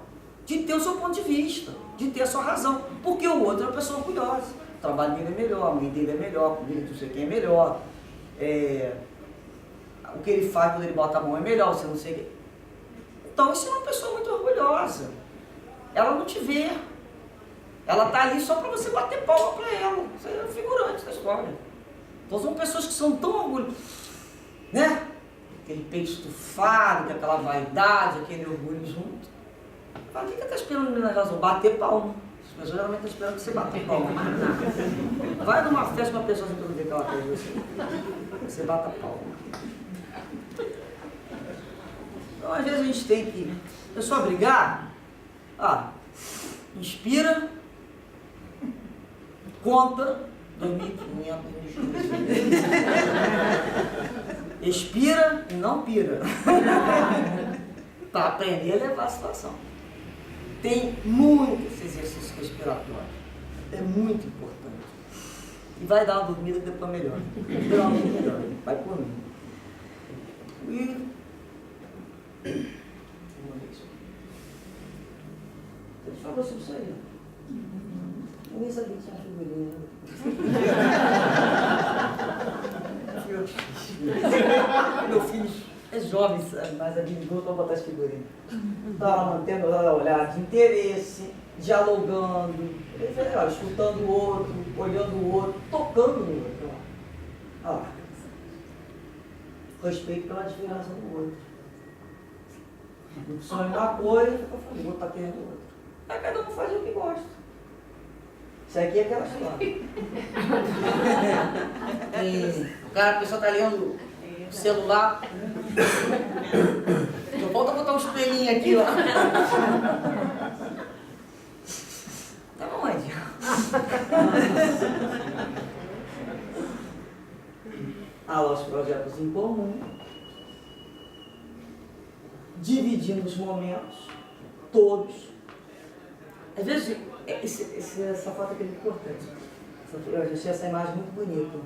de ter o seu ponto de vista, de ter a sua razão, porque o outro é uma pessoa orgulhosa. O trabalho dele é melhor, a mãe dele é melhor, a comida que você quer é melhor, o que ele faz quando ele bota a mão é melhor, você não sei o que. Então isso é uma pessoa muito orgulhosa. Ela não te vê. Ela está ali só para você bater palma para ela. Você é um figurante da história. Então são pessoas que são tão orgulhosas, né? Aquele peito estufado, com aquela vaidade, aquele orgulho junto. Fala, o que você está esperando na razão? Bater palma. As pessoas geralmente estão esperando que você bata palma, mas nada. Vai numa festa com uma pessoa tentando ver aquela coisa assim. Você bata palma. Então às vezes a gente tem que... A pessoa brigar, inspira, conta 2.500, expira e não pira. Para aprender a levar a situação. Tem muitos exercícios respiratórios. É muito importante. E vai dar uma dormida depois melhor. Geralmente melhor. Vai por mim. A gente falou sobre isso aí. Eu nem sabia que tinha figurinha. Meu filho é jovem, mas habilidoso para botar as figurinhas. Estava mantendo o olhar de interesse, dialogando, escutando o outro, olhando o outro, tocando no outro. Olha lá. Respeito pela diferença do outro. Não sonho uma coisa, eu falei, o outro está querendo o outro. Aí cada um faz o que gosta. Isso aqui é aquela história. A pessoa está lendo o celular. Então volta a botar um espelhinho aqui, ó. Tá onde? Há os projetos em comum. dividindo os momentos, todos. Às vezes, essa foto aqui é muito importante. Eu achei essa imagem muito bonita.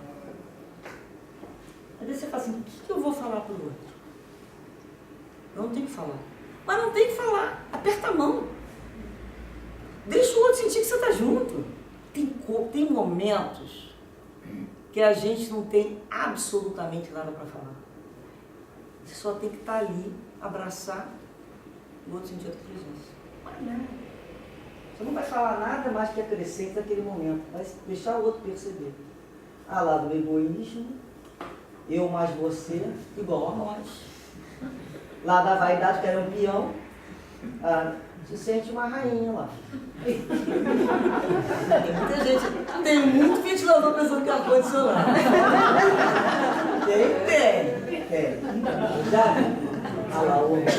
Às vezes você fala assim, o que eu vou falar para o outro? Eu não tenho que falar. Mas não tem que falar. Aperta a mão. Deixa o outro sentir que você está junto. Tem momentos que a gente não tem absolutamente nada para falar. Você só tem que estar ali, abraçar, o outro sentir a tua presença. Mas não. Você não vai falar nada mais que acrescente naquele momento. Vai deixar o outro perceber. Ah, lá do egoísmo, eu mais você, igual a nós. Lá da vaidade, que era um peão, se sente uma rainha lá. Tem muita gente, tem muito ventilador pensando que é ar-condicionado. Tem. Já viu? Olha lá o outro.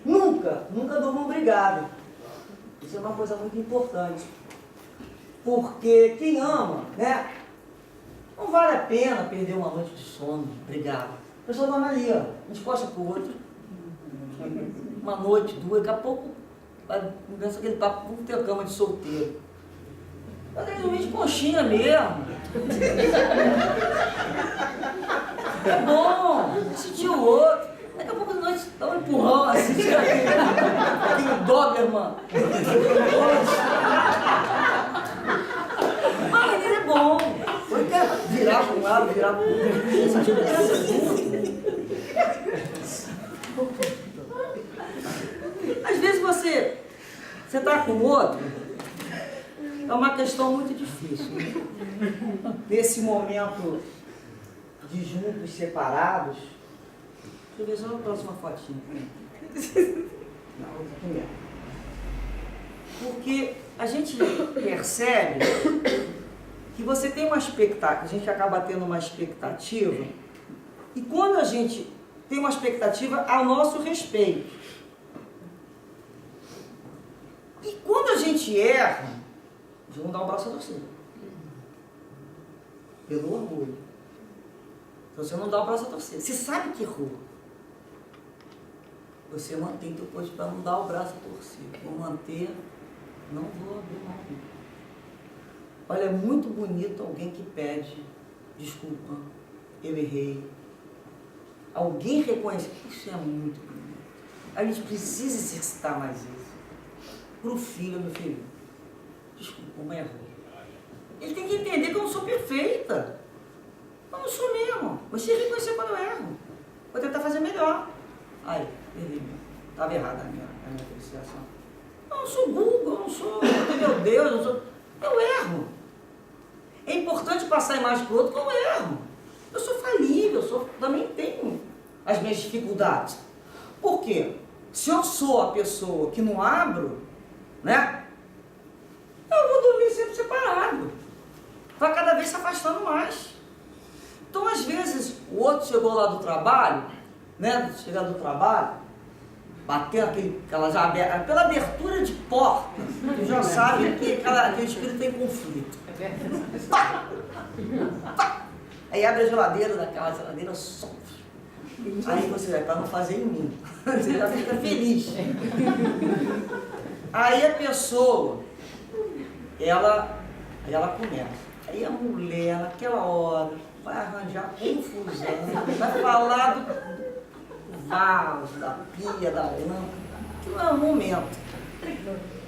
Nunca durmam brigado. Isso é uma coisa muito importante. Porque quem ama, né? Não vale a pena perder uma noite de sono, brigado. A pessoa dorme ali, ó, a gente costa pro outro. Uma noite, duas, daqui a pouco, começa aquele papo, vamos ter cama de solteiro. Mas tem que dormir de conchinha mesmo. É bom, sentir o outro. Daqui a pouco de noite dá um empurrão, assim, aquele Doberman. Mas ele é bom. Você quer virar para um lado, virar para o outro. Às vezes você está com o outro, é uma questão muito difícil. Nesse momento de juntos, separados. Deixa eu ver só a próxima fotinha. Na outra primeira. Porque a gente percebe que você tem uma expectativa, a gente acaba tendo uma expectativa, e quando a gente tem uma expectativa a nosso respeito, e quando a gente erra, a gente não dá um braço a torcer. Pelo orgulho. Então você não dá um braço a torcer. Você sabe que errou. Você mantém teu posto para não dar o braço a torcer. Vou manter, não vou abrir mão. Olha, é muito bonito alguém que pede desculpa, eu errei. Alguém reconhece. Isso é muito bonito. A gente precisa exercitar mais isso. Para o filho, meu filho. Desculpa, mãe errou. Ele tem que entender que eu não sou perfeita. Eu não sou mesmo. Você reconhecer quando eu erro. Vou tentar fazer melhor. Aí, errei mesmo. Estava errada a minha apreciação. Eu não sou Google, eu não sou, meu Deus, eu não sou. Eu erro. É importante passar a imagem para o outro que eu erro. Eu sou falível, também tenho as minhas dificuldades. Por quê? Se eu sou a pessoa que não abro, né? Eu vou dormir sempre separado. Vai cada vez se afastando mais. Então, às vezes, o outro chegou lá do trabalho, né? Chegar do trabalho, bater pela abertura de porta, tu já sabe que aquele espírito tem conflito. Pá! Pá! Aí abre a geladeira, daquela geladeira sofre. Aí você vai, para não fazer em mim. Você já fica feliz. Aí a pessoa, ela começa. Aí a mulher, naquela hora, vai arranjar confusão, vai falar do vaso, da pia, da lâmpada. Aquilo é um momento.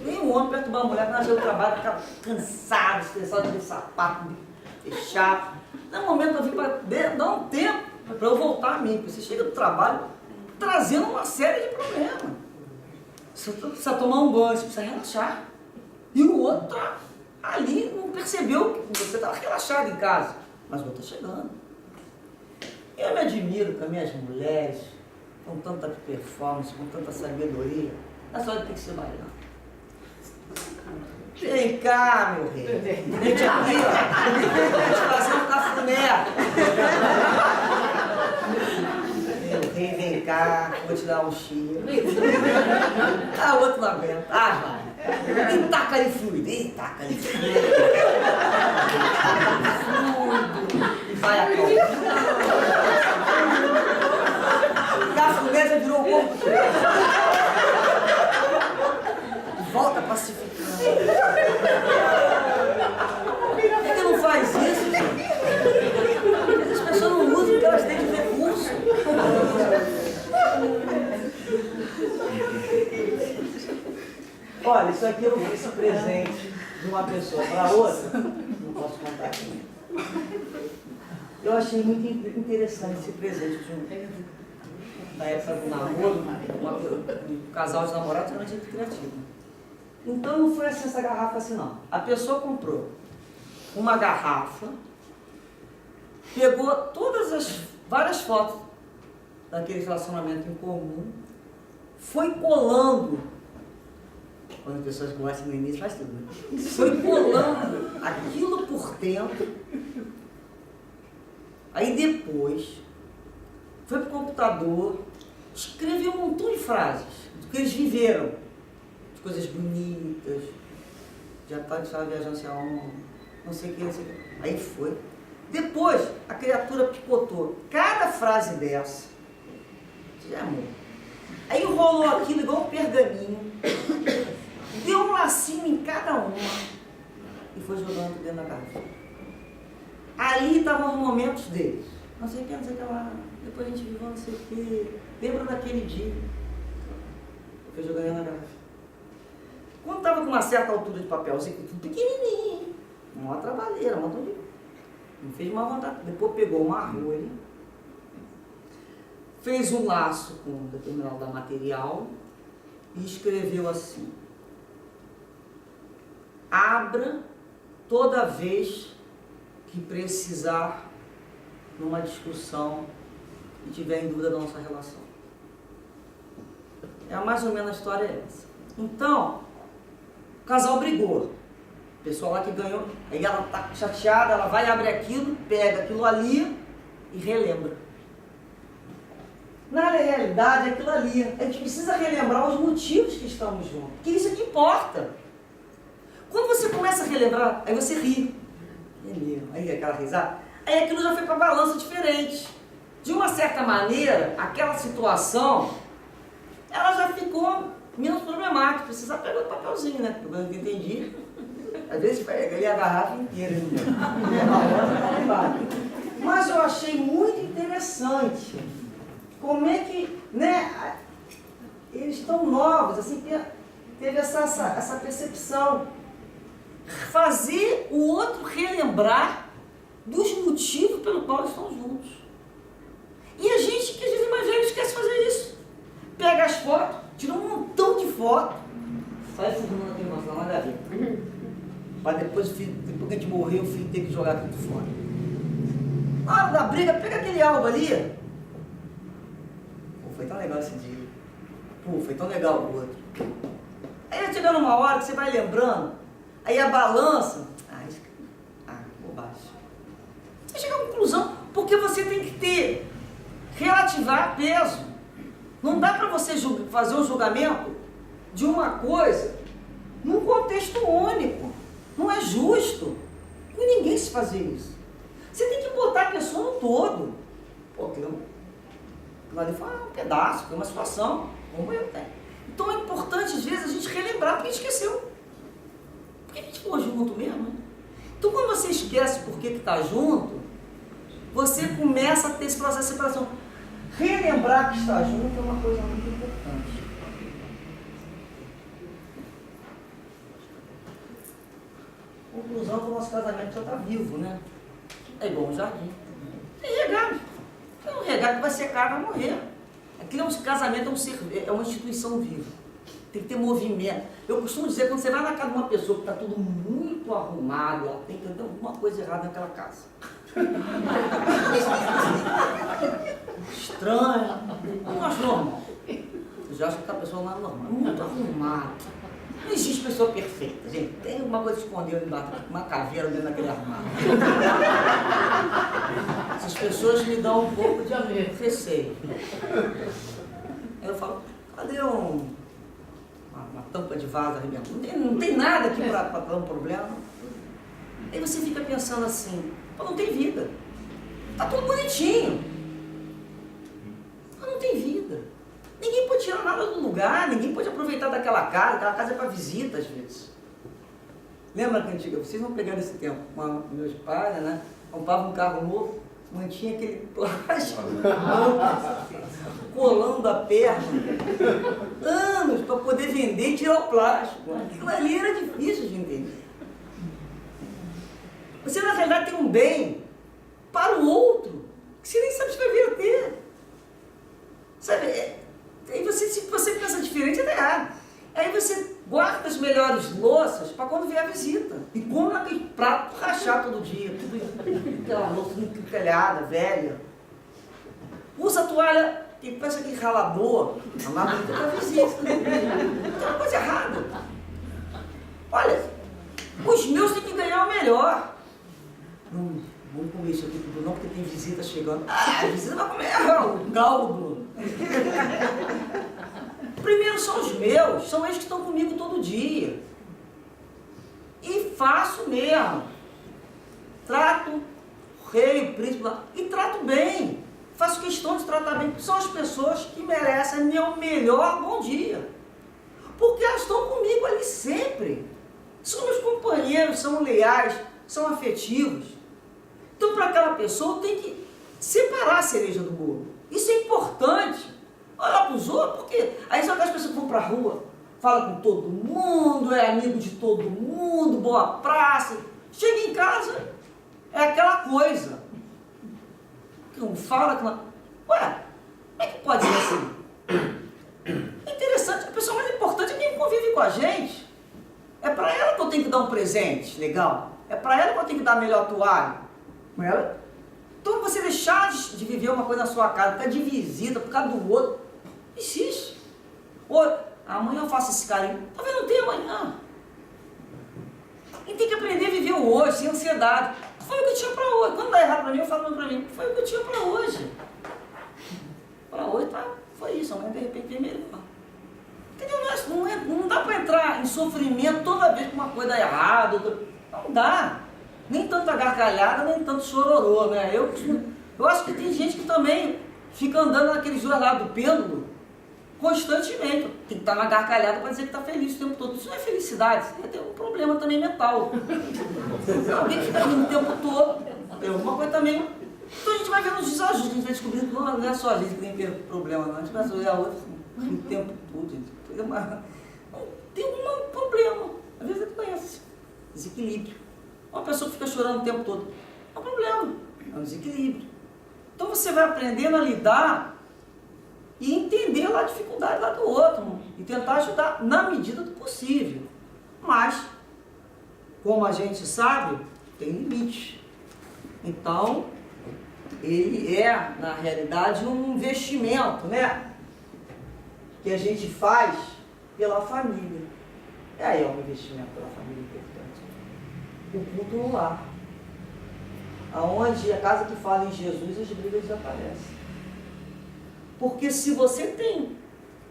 Nem o homem perturbar a mulher, quando ela chega do trabalho, fica cansado, estressado, de sapato fechado. Não é um momento para vir para dar um tempo para eu voltar a mim. Porque você chega do trabalho trazendo uma série de problemas. Você precisa tomar um banho, você precisa relaxar. E o outro está ali, não percebeu que você estava relaxado em casa. Mas o outro está chegando. Eu me admiro com as minhas mulheres, com tanta performance, com tanta sabedoria. Nessa hora tem que ser baiano. Vem cá, meu rei. Vem aqui, ó. Vou te fazer um cafuné. Meu rei, vem cá. Vou te dar um chia. Ah, o outro não aguenta. Ah, vai. E taca ali fluido. E taca ali fluido. vai acalmar. E a funéria virou o corpo todo. Volta pacificando. Por que não faz isso, gente? As pessoas não usam porque elas têm de recurso. Olha, isso aqui eu fiz presente de uma pessoa para outra. Não posso contar aqui. Eu achei muito interessante esse presente da época do namoro, um casal de namorados era muito criativo. Então não foi assim essa garrafa assim não. A pessoa comprou uma garrafa, pegou todas as várias fotos daquele relacionamento em comum, foi colando. Quando as pessoas gostam no início, faz tudo, né? Foi colando aquilo por dentro. Aí depois, foi para o computador, escreveu um montão de frases do que eles viveram. De coisas bonitas, já estava viajando sei aonde, não sei o que, não sei o que. Aí foi. Depois, a criatura picotou cada frase dessa. De amor. Aí rolou aquilo igual um pergaminho. Deu um lacinho em cada uma e foi jogando dentro da garrafa. Ali estavam os momentos deles. Não sei o que, não sei o que lá. Depois a gente viveu não sei o que. Lembra daquele dia? Foi jogando dentro da garrafa. Quando estava com uma certa altura de papelzinho, tudo pequenininho, uma trabalheira, uma montão de... Não fez uma vontade. Depois pegou uma rolha, fez um laço com um determinado material e escreveu assim: abra toda vez que precisar numa discussão e tiver em dúvida da nossa relação. É mais ou menos a história é essa. Então, o casal brigou. O pessoal lá que ganhou, aí ela tá chateada, ela vai abrir aquilo, pega aquilo ali e relembra. Na realidade, é aquilo ali. A gente precisa relembrar os motivos que estamos juntos. Porque isso é que importa. Quando você começa a relembrar, aí você ri. É mesmo. Aí aquela risada. Aí aquilo já foi para balança diferente. De uma certa maneira, aquela situação, ela já ficou menos problemática. Precisa pegar o papelzinho, né? Pelo menos que eu entendi. Às vezes pega ali a garrafa inteira. Mas eu achei muito interessante como é que, né, eles estão novos, assim, teve essa percepção. Fazer o outro relembrar dos motivos pelo qual eles estão juntos. E a gente, que às vezes é mais velho, esquece de fazer isso. Pega as fotos, tira um montão de fotos, sai fumando aquele negócio lá na gaveta. Mas depois que a gente morrer, o filho tem que jogar tudo fora. Na hora da briga, pega aquele álbum ali. Pô, foi tão legal esse dia. Pô, foi tão legal o outro. Aí vai chegando uma hora que você vai lembrando, aí a balança, bobagem. Você chega à conclusão, porque você tem que relativar peso. Não dá para você fazer um julgamento de uma coisa num contexto único. Não é justo. Com ninguém se fazer isso. Você tem que botar a pessoa no todo. Pô, aquilo ali foi um pedaço, foi uma situação. Como eu tenho. Então é importante, às vezes, a gente relembrar porque a gente esqueceu. Porque a gente ficou junto mesmo, né? Então, quando você esquece por que está junto, você começa a ter esse processo de separação. Relembrar que está junto é uma coisa muito importante. Conclusão que o nosso casamento já está vivo, né? É igual um jardim. Tem regado. Tem um regado que vai secar, vai morrer. Aquilo é um casamento, é uma instituição viva. Tem que ter movimento. Eu costumo dizer, quando você vai na casa de uma pessoa que está tudo muito arrumado, ela tem que ter alguma coisa errada naquela casa. Estranho. Não acho normal. Eu já acho que aquela pessoa não é normal. Muito arrumada. Não existe pessoa perfeita, gente. Tem alguma coisa escondida embaixo, uma caveira dentro daquele armário. Essas pessoas me dão um pouco de receio. Aí eu falo, cadê uma tampa de vaso arrebentada? Não tem nada aqui para dar um problema. Aí você fica pensando assim, pô, não tem vida. Está tudo bonitinho. Mas não tem vida. Ninguém pode tirar nada do lugar, ninguém pode aproveitar daquela casa é para visita às vezes. Lembra que antiga? Vocês vão pegar nesse tempo, meus pais, né? Compravam um carro novo, mantinha aquele plástico colando a perna, anos para poder vender e tirar o plástico. Aquilo ali era difícil de entender. Você na realidade tem um bem para o outro, que você nem sabe se vai vir a ter. Sabe? Aí se você pensa diferente, é errado. Aí você guarda as melhores louças para quando vier a visita. E come naquele prato rachar todo dia. Tudo, aquela louça encalhada, velha. Usa a toalha, que parece aquele ralador. A marmita para visita. Tem uma coisa errada. Olha, os meus têm que ganhar o melhor. Não vamos comer isso aqui tudo não, porque tem visita chegando. A visita vai comer o caldo. Primeiro são os meus, são eles que estão comigo todo dia. E faço mesmo. Trato o rei, o príncipe, e trato bem. Faço questão de tratar bem. São as pessoas que merecem meu melhor bom dia. Porque elas estão comigo ali sempre. São meus companheiros, são leais, são afetivos. Então, para aquela pessoa, tem que separar a cereja do bolo. Isso é importante. Olhar para os outros, porque aí são aquelas pessoas que vão para a rua, falam com todo mundo, é amigo de todo mundo, boa praça. Chega em casa, é aquela coisa. Que um fala, que não... Ué, como é que pode ser assim? É interessante, a pessoa mais importante é quem convive com a gente. É para ela que eu tenho que dar um presente legal. É para ela que eu tenho que dar a melhor toalha. Ela... Então você deixar de viver uma coisa na sua casa, por causa de visita, por causa do outro, existe. Ou amanhã eu faço esse carinho. Talvez não tenha amanhã. E tem que aprender a viver o hoje, sem ansiedade. Foi o que eu tinha para hoje. Quando dá errado para mim, eu falo para mim. Foi o que eu tinha para hoje. Para hoje tá, foi isso, amanhã de repente vem melhor. Entendeu? Não dá para entrar em sofrimento toda vez que uma coisa dá errado. Não dá. Nem tanta gargalhada, nem tanto chororô, né? Eu acho que tem gente que também fica andando naqueles dois lados do pêndulo constantemente. Tem que estar na gargalhada para dizer que está feliz o tempo todo. Isso não é felicidade, isso tem um problema também mental. Alguém que fica rindo o tempo todo, tem alguma coisa também. Então a gente vai vendo os desajustes, a gente vai descobrindo que não é só a gente que tem problema, não. A gente vai olhar a outra o tempo todo, gente. Tem um problema. Às vezes você conhece. Desequilíbrio. Uma pessoa que fica chorando o tempo todo, é um problema, é um desequilíbrio. Então você vai aprendendo a lidar e entender lá a dificuldade lá do outro e tentar ajudar na medida do possível. Mas, como a gente sabe, tem limite. Então, ele é, na realidade, um investimento, né? Que a gente faz pela família. E aí é um investimento pela família importante. O culto no lar. Aonde a casa que fala em Jesus, as brigas desaparecem. Porque se você tem,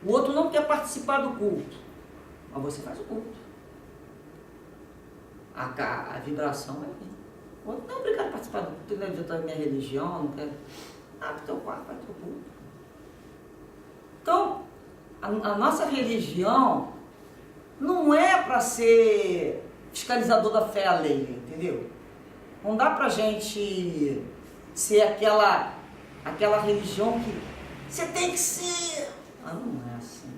o outro não quer participar do culto, mas você faz o culto. A vibração vai vir. O outro não é obrigado a participar do culto, ele não acredita na minha religião, não quer. Para o teu quarto, vai para o culto. Então, a nossa religião não é para ser fiscalizador da fé alheia, entendeu? Não dá pra gente ser aquela religião que você tem que ser. Mas não é assim.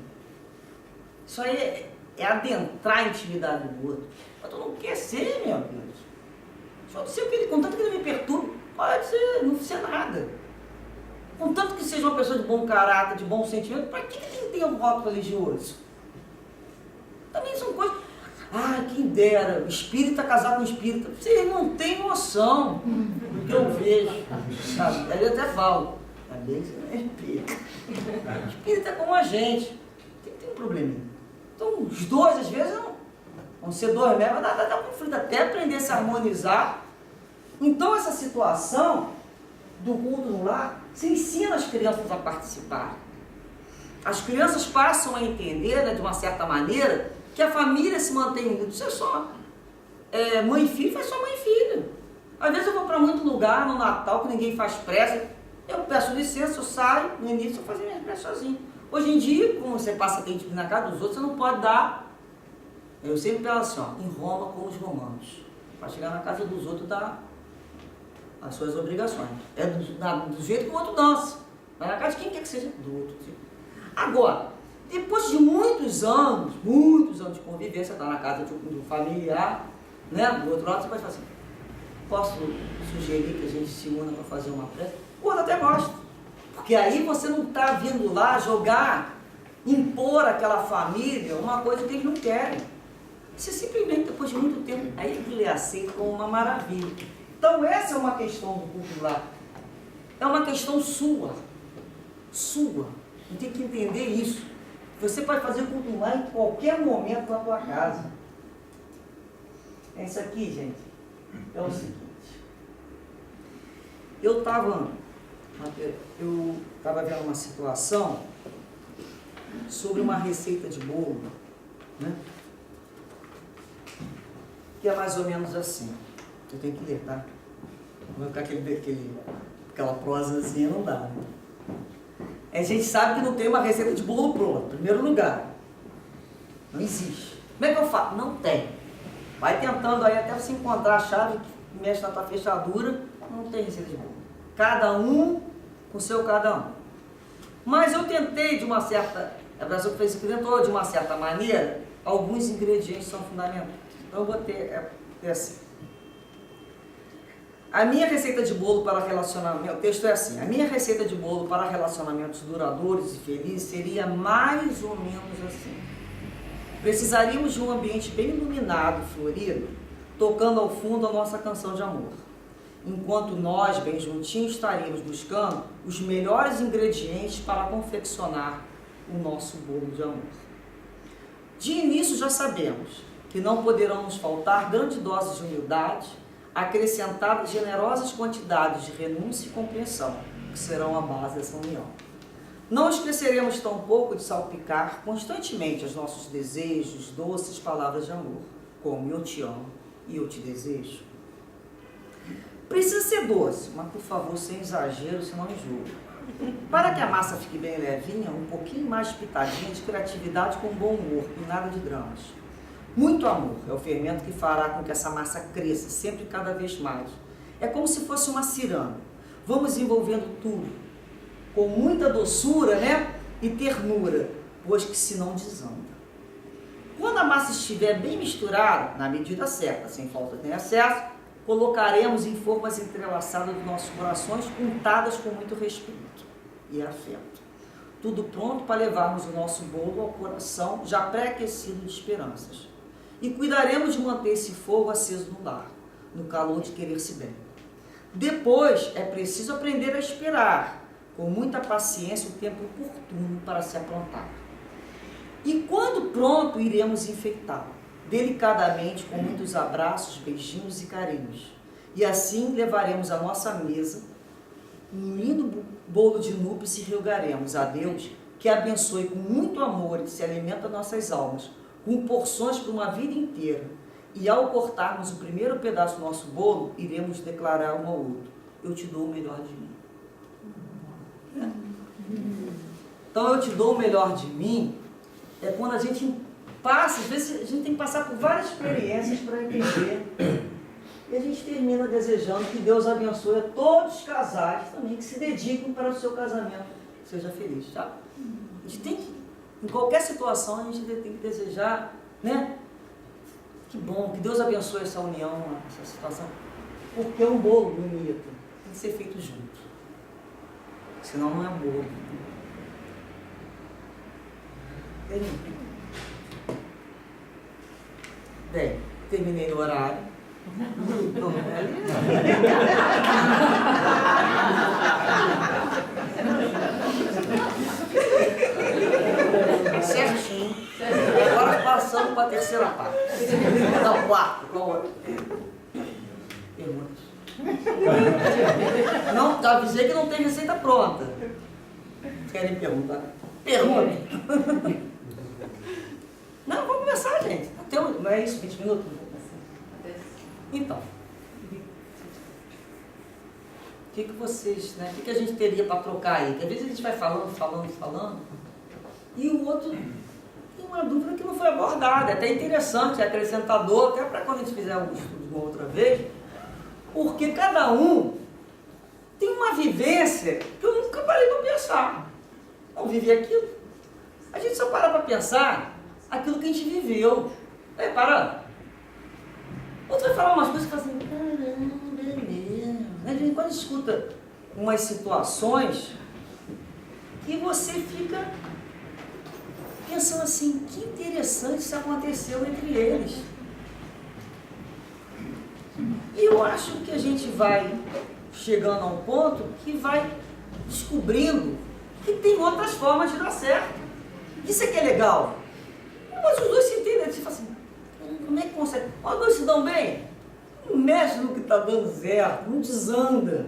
Isso aí é adentrar a intimidade do outro. Mas tu não quer ser, meu Deus. Só ser o que ele, contanto que ele me perturbe, pode ser, não ser nada. Contanto que seja uma pessoa de bom caráter, de bom sentimento, para que tem que ter um voto religioso? Também são coisas. Ah, quem dera, espírita casar com espírita. Vocês não têm noção do que eu vejo. Sabe? Aí eu até falo, também você não é espírita. Espírita é como a gente. Tem um probleminha. Então, os dois, às vezes, vão ser dois mesmo, vai dar conflito, até aprender a se harmonizar. Então, essa situação do culto no lar, você ensina as crianças a participar. As crianças passam a entender, né, de uma certa maneira, que a família se mantém unida. Isso é só mãe e filho, faz só mãe e filho. Às vezes eu vou para muito lugar no Natal que ninguém faz pressa, eu peço licença, eu saio, no início eu fazia minhas pressas sozinho. Hoje em dia, como você passa tempo na casa dos outros, você não pode dar. Eu sempre penso assim, ó, em Roma como os romanos. Para chegar na casa dos outros, dá as suas obrigações. É do jeito que o outro dança. Mas na casa de quem quer que seja, do outro. Agora, depois de muitos anos de convivência, está na casa do familiar, né? Do outro lado, você pode falar assim, posso sugerir que a gente se una para fazer uma prece? O outro até gosta. Porque aí você não está vindo lá jogar, impor àquela família uma coisa que eles não querem. Você simplesmente, depois de muito tempo, aí ele aceita como uma maravilha. Então essa é uma questão do culto lá. É uma questão sua. Sua. Você tem que entender isso. Você pode fazer culto lá em qualquer momento na tua casa. É isso aqui, gente. É o seguinte. Eu estava vendo uma situação sobre uma receita de bolo, né? Que é mais ou menos assim. Eu tenho que ler, tá? Não vai ficar aquela prosazinha, não dá, né? A gente sabe que não tem uma receita de bolo pronta, em primeiro lugar. Não existe. Como é que eu faço? Não tem. Vai tentando aí até você encontrar a chave que mexe na tua fechadura, não tem receita de bolo. Cada um com seu cada um. Mas eu tentei de uma certa, a pessoa que fez isso tentou de uma certa maneira, alguns ingredientes são fundamentais. Então eu vou ter assim. A minha receita de bolo para relacionamento, o texto é assim, a minha receita de bolo para relacionamentos duradouros e felizes seria mais ou menos assim. Precisaríamos de um ambiente bem iluminado e florido, tocando ao fundo a nossa canção de amor. Enquanto nós, bem juntinhos, estaríamos buscando os melhores ingredientes para confeccionar o nosso bolo de amor. De início já sabemos que não poderão nos faltar grandes doses de humildade, acrescentadas generosas quantidades de renúncia e compreensão, que serão a base dessa união. Não esqueceremos tampouco de salpicar constantemente os nossos desejos, doces palavras de amor, como eu te amo e eu te desejo. Precisa ser doce, mas por favor, sem exagero, senão enjoo. Para que a massa fique bem levinha, um pouquinho mais de pitadinha de criatividade com bom humor e nada de dramas. Muito amor é o fermento que fará com que essa massa cresça sempre e cada vez mais. É como se fosse uma ciranda. Vamos envolvendo tudo com muita doçura, né? E ternura, pois que senão desanda. Quando a massa estiver bem misturada, na medida certa, sem falta nem excesso, colocaremos em formas entrelaçadas dos nossos corações, untadas com muito respeito e afeto. Tudo pronto para levarmos o nosso bolo ao coração já pré-aquecido de esperanças. E cuidaremos de manter esse fogo aceso no lar, no calor de querer-se bem. Depois é preciso aprender a esperar, com muita paciência, o tempo oportuno para se aprontar. E quando pronto, iremos enfeitá-lo, delicadamente, com muitos abraços, beijinhos e carinhos. E assim levaremos à nossa mesa um lindo bolo de núpcias e rogaremos a Deus que abençoe com muito amor e se alimenta nossas almas, com porções para uma vida inteira. E ao cortarmos o primeiro pedaço do nosso bolo, iremos declarar um ao outro: eu te dou o melhor de mim. Então, eu te dou o melhor de mim, é quando a gente passa, às vezes a gente tem que passar por várias experiências para entender. E a gente termina desejando que Deus abençoe a todos os casais também que se dediquem para o seu casamento seja feliz, tá? A gente tem que, em qualquer situação, a gente tem que desejar, né? Que bom, que Deus abençoe essa união, essa situação. Porque é um bolo bonito, tem que ser feito junto. Senão não é bolo. Bem, terminei no horário. Não é? Certinho. Agora passando para a terceira parte. Não, quarto. Qual é? Perguntas. Não, já avisei que não tem receita pronta. Querem perguntar? Perguntem. Não, vamos começar, gente. Não é isso, 20 minutos? Então, que vocês, né? O que a gente teria para trocar aí? Porque às vezes a gente vai falando, e o outro tem uma dúvida que não foi abordada. É até interessante, é acrescentador, até para quando a gente fizer um estudo uma outra vez, porque cada um tem uma vivência que eu nunca parei para pensar. Não vivi aquilo. A gente só para pensar aquilo que a gente viveu. Tá reparando? Outro vai falar umas coisas que fala assim, caramba, é mesmo. A gente quando escuta umas situações que você fica pensando assim, que interessante isso aconteceu entre eles. E eu acho que a gente vai chegando a um ponto que vai descobrindo que tem outras formas de dar certo. Isso é que é legal. Mas os dois se entendem, você fala assim, como é que consegue? Os dois se dão bem? Não mexe no que está dando certo, não desanda.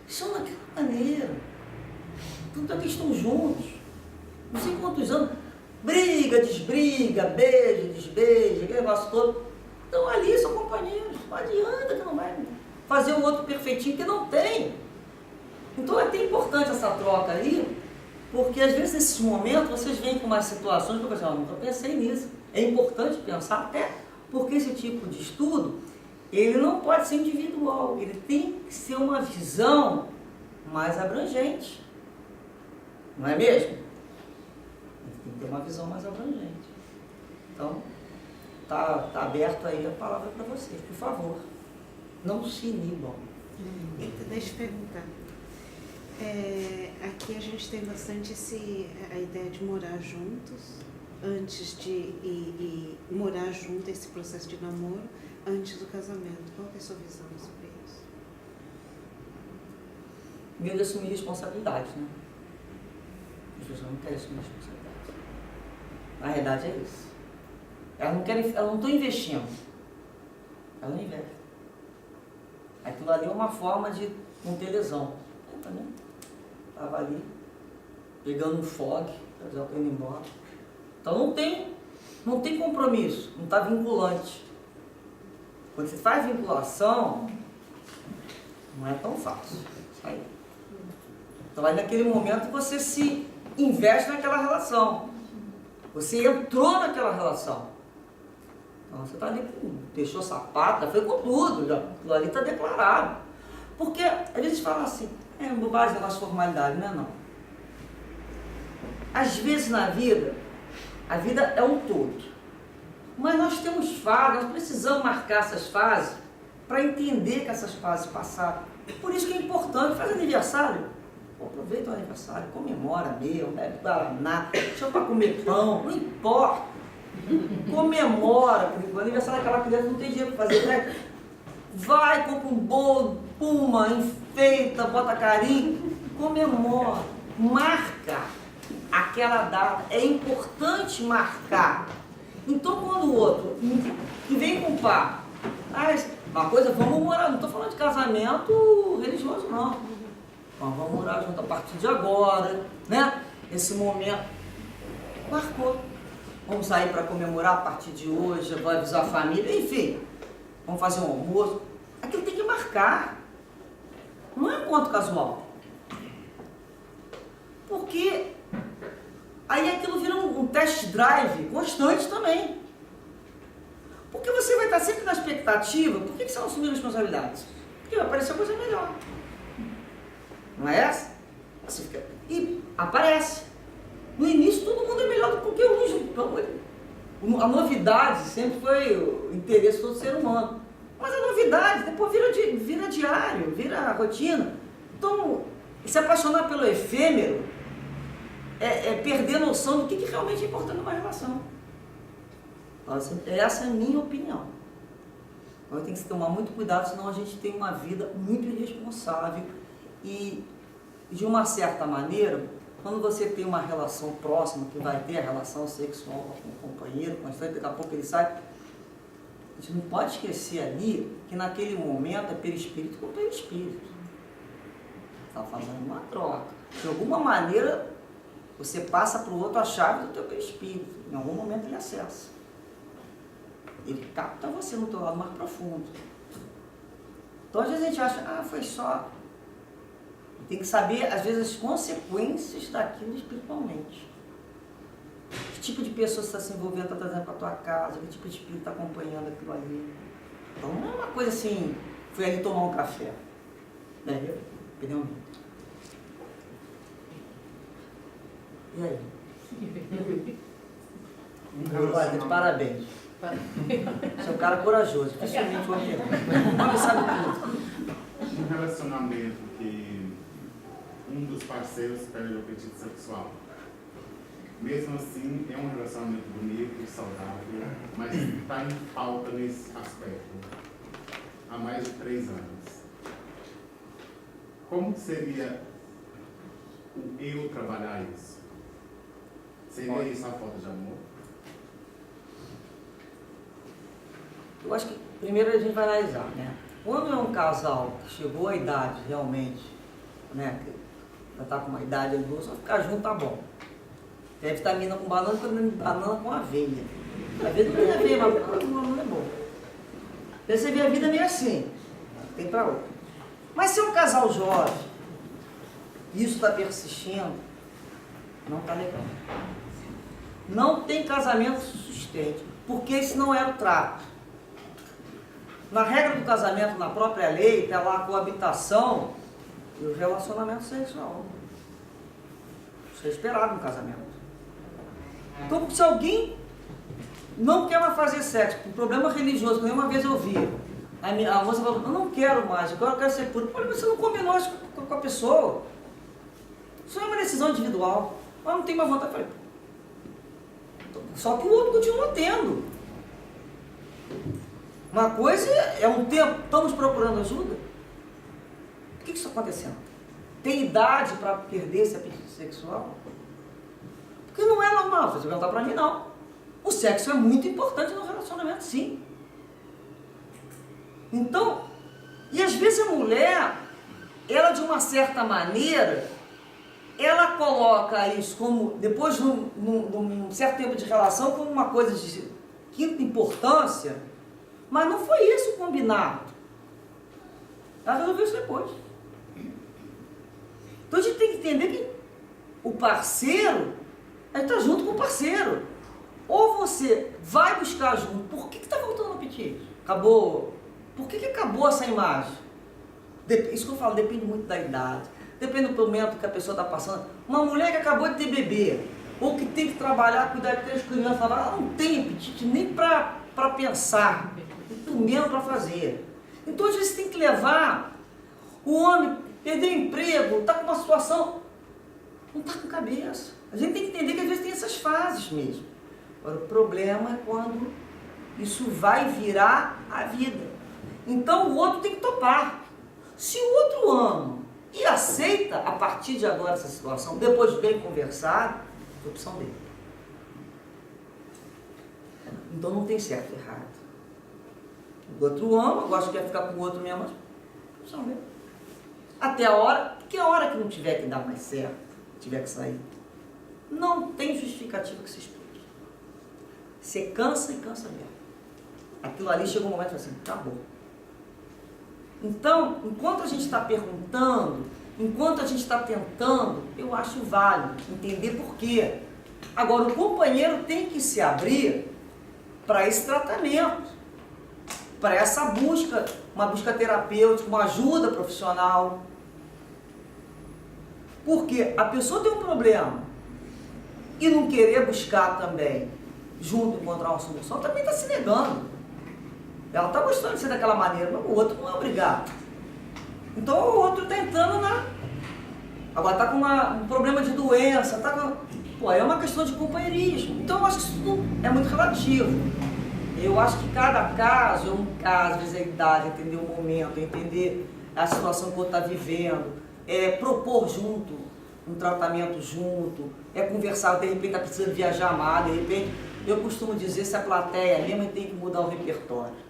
São daquela maneira. Tudo aqui estão juntos. Não sei quantos anos. Briga, desbriga, beija, desbeija, aquele negócio todo. Então ali são companheiros. Não adianta que não vai fazer o outro perfeitinho, que não tem. Então é até importante essa troca aí, porque às vezes nesses momentos vocês vêm com umas situações que eu falo, nunca pensei nisso. É importante pensar até porque esse tipo de estudo, ele não pode ser individual, ele tem que ser uma visão mais abrangente. Não é mesmo? Ele tem que ter uma visão mais abrangente. Então, tá aberto aí a palavra para vocês, por favor. Não se inibam. Deixa eu perguntar. Aqui a gente tem bastante a ideia de morar juntos, antes de morar junto, esse processo de namoro, antes do casamento. Qual é a sua visão sobre isso? Medo de assumir responsabilidade, né? As pessoas não querem assumir responsabilidade. Na realidade é isso. Elas não estão investindo. Elas não investem. Aquilo ali é uma forma de não ter lesão. Entendeu? Estava ali, pegando um fog, já estou indo embora. Então não tem compromisso, não está vinculante. Quando você faz vinculação, não é tão fácil sair. Então aí naquele momento você se investe naquela relação. Você entrou naquela relação. Então você está ali, deixou sapato, foi com tudo, já, aquilo ali está declarado. Porque a gente fala assim, é bobagem da nossa formalidade, não é não. Às vezes na vida, a vida é um todo. Mas nós temos fases, nós precisamos marcar essas fases para entender que essas fases passaram. Por isso que é importante, faz aniversário. Pô, aproveita o aniversário, comemora mesmo, bebe guaraná, chama para comer pão, não importa. Comemora, porque o aniversário daquela criança não tem dinheiro para fazer, né? Vai, compra um bolo, puma, enfeita, bota carinho, comemora, marca aquela data. É importante marcar. Então quando o outro que vem com o papo, uma coisa, vamos morar, não estou falando de casamento religioso não. Mas vamos morar junto a partir de agora, né? Esse momento. Marcou. Vamos sair para comemorar a partir de hoje, vou avisar a família, enfim. Vamos fazer um almoço. Aquilo tem que marcar. Não é um encontro casual. Porque aí aquilo vira um test drive constante também. Porque você vai estar sempre na expectativa. Por que você não assumiu responsabilidades? Porque vai aparecer coisa melhor. Não é essa? Você fica... E aparece. No início todo mundo é melhor do que qualquer um. Então, a novidade sempre foi o interesse de todo ser humano. Mas a novidade depois vira diário, vira rotina. Então, se apaixonar pelo efêmero é perder a noção do que realmente é importante numa relação. Essa é a minha opinião. Então, tem que se tomar muito cuidado, senão a gente tem uma vida muito irresponsável. E, de uma certa maneira, quando você tem uma relação próxima, que vai ter a relação sexual com o companheiro, constante, daqui a pouco ele sai, a gente não pode esquecer ali que naquele momento é perispírito com perispírito. Está fazendo uma troca. De alguma maneira, você passa para o outro a chave do teu perispírito. Em algum momento ele acessa. Ele capta você no teu lado mais profundo. Então às vezes a gente acha, foi só Tem que saber, às vezes, as consequências daquilo espiritualmente. Que tipo de pessoa você está se envolvendo, está trazendo para a tua casa, que tipo de espírito está acompanhando aquilo ali. Então não é uma coisa assim, fui ali tomar um café. Né? Opinião minha. E aí? Olha, parabéns. Você é um cara corajoso, dificilmente vou ter. Não sabe tudo. Um relacionamento que um dos parceiros perde o apetite sexual. Mesmo assim, é um relacionamento bonito, saudável, mas está em falta nesse aspecto há mais de 3 anos. Como seria o eu trabalhar isso? Seria isso a falta de amor? Eu acho que primeiro a gente vai analisar, né? Quando é um casal que chegou à idade realmente, né? Que já está com uma idade adulta, só ficar junto tá bom. Tem vitamina com banana, banana com aveia. Às vezes não tem aveia, mas banana é bom. Você vê a vida meio assim, tem para outro. Mas se é um casal jovem, e isso está persistindo, não está legal. Não tem casamento sustente, porque esse não era o trato. Na regra do casamento, na própria lei, está lá a coabitação e o relacionamento sexual. Isso é esperado no casamento. Então, se alguém não quer mais fazer sexo, por problema religioso, que uma vez eu vi, a moça falou, eu não quero mais, agora eu quero ser puro. Mas você não combinou isso com a pessoa. Isso é uma decisão individual. Mas não tem mais vontade. Eu falei, só que o outro continua tendo. Uma coisa é um tempo, estamos procurando ajuda. Por que isso está acontecendo? Tem idade para perder esse apetite sexual? Porque não é normal, você perguntar para mim, não. O sexo é muito importante no relacionamento, sim. Então, e às vezes a mulher, ela de uma certa maneira, ela coloca isso como, depois de um certo tempo de relação, como uma coisa de quinta importância, mas não foi isso combinado. Ela resolveu isso depois. Então a gente tem que entender que o parceiro, a gente está junto com o parceiro. Ou você vai buscar junto, por que está faltando o apetite? Acabou. Por que acabou essa imagem? Isso que eu falo, depende muito da idade. Depende do momento que a pessoa está passando. Uma mulher que acabou de ter bebê, ou que tem que trabalhar, cuidar de 3 crianças, ela não tem apetite nem para pensar, muito menos para fazer. Então às vezes tem que levar o homem, perder o emprego, está com uma situação, não está com cabeça. A gente tem que entender que às vezes tem essas fases mesmo. Agora o problema é quando isso vai virar a vida. Então o outro tem que topar. Se o outro ama e aceita a partir de agora essa situação, depois vem conversar, é opção dele. Então não tem certo e errado. O outro ama, gosta de ficar com o outro mesmo, mas é opção dele. Até a hora, porque a hora que não tiver que dar mais certo, tiver que sair, não tem justificativa que se explique. Você cansa e cansa mesmo. Aquilo ali chega um momento assim, acabou. Então, enquanto a gente está perguntando, enquanto a gente está tentando, eu acho válido entender por quê. Agora, o companheiro tem que se abrir para esse tratamento, para essa busca, uma busca terapêutica, uma ajuda profissional. Porque a pessoa tem um problema e não querer buscar também, junto, encontrar uma solução, também está se negando. Ela está gostando de ser daquela maneira, mas o outro não é obrigado. Então o outro está entrando na... Agora está com um problema de doença, está com... Pô, é uma questão de companheirismo. Então eu acho que isso tudo é muito relativo. Eu acho que cada caso é um caso, às vezes a idade, entender o momento, entender a situação que o outro está vivendo, propor junto, um tratamento junto, conversar, de repente está precisando viajar mais, de repente, eu costumo dizer, se a plateia mesmo tem que mudar o repertório.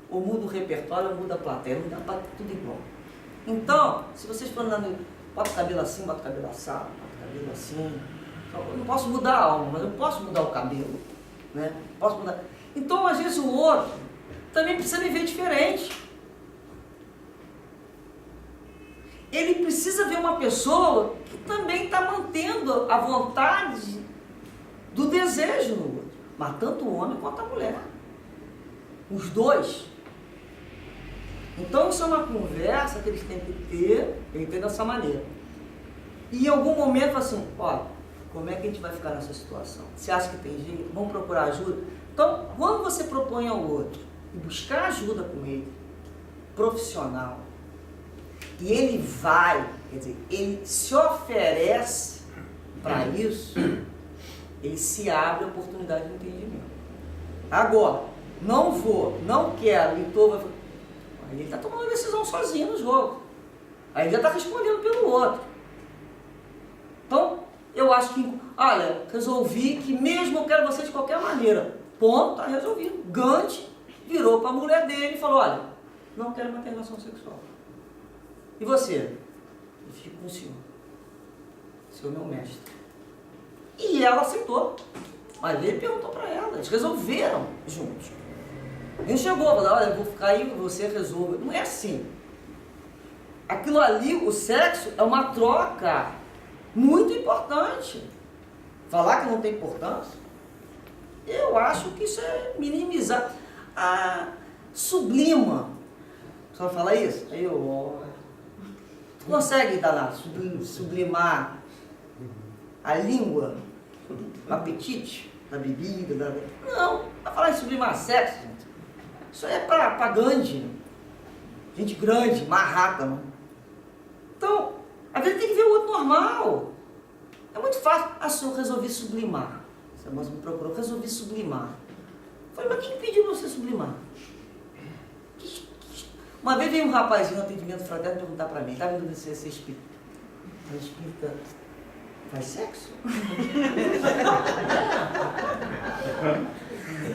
Ou muda o repertório ou muda a plateia, não dá para tudo igual. Então, se vocês forem andando, bota o cabelo assim, bota o cabelo assado, bota o cabelo assim, eu não posso mudar a alma, mas eu posso mudar o cabelo, né? Posso mudar. Então, às vezes o outro também precisa me ver diferente. ele precisa ver uma pessoa que também está mantendo a vontade do desejo no outro. Mas tanto o homem quanto a mulher. Os dois. Então isso é uma conversa que eles têm que ter, eu entendo dessa maneira. E em algum momento assim, olha, como é que a gente vai ficar nessa situação? Você acha que tem jeito? Vamos procurar ajuda? Então, quando você propõe ao outro e buscar ajuda com ele, profissional, e ele vai, quer dizer, ele se oferece para isso, ele se abre a oportunidade de entendimento. Agora, não vou, não quero, então aí ele está tomando uma decisão sozinho no jogo. Aí ele já está respondendo pelo outro. Então, eu acho que, olha, resolvi que mesmo eu quero você de qualquer maneira. Ponto, está resolvido. Gandhi virou para a mulher dele e falou, olha, não quero mais ter relação sexual. E você? Eu fico com o senhor. O senhor é meu mestre. E ela aceitou. Mas ele perguntou para ela, eles resolveram juntos. Ele chegou, falou, olha, eu vou ficar aí, você resolve. Não é assim. Aquilo ali, o sexo, é uma troca muito importante. Falar que não tem importância, eu acho que isso é minimizar. Sublima. Só falar isso? Aí eu... Tu consegue, Daná, sublimar a língua, o apetite da bebida? Não, vai falar em sublimar sexo, gente. Isso aí é para Gandhi, gente grande, Mahatma. Então, a gente tem que ver o outro normal. É muito fácil. Ah, senhor, eu resolvi sublimar. Essa moça me procurou, resolvi sublimar. Eu falei, mas quem pediu você sublimar? Uma vez veio um rapazinho no atendimento fraterno perguntar para mim, tá vendo se você espírita? O espírita faz sexo?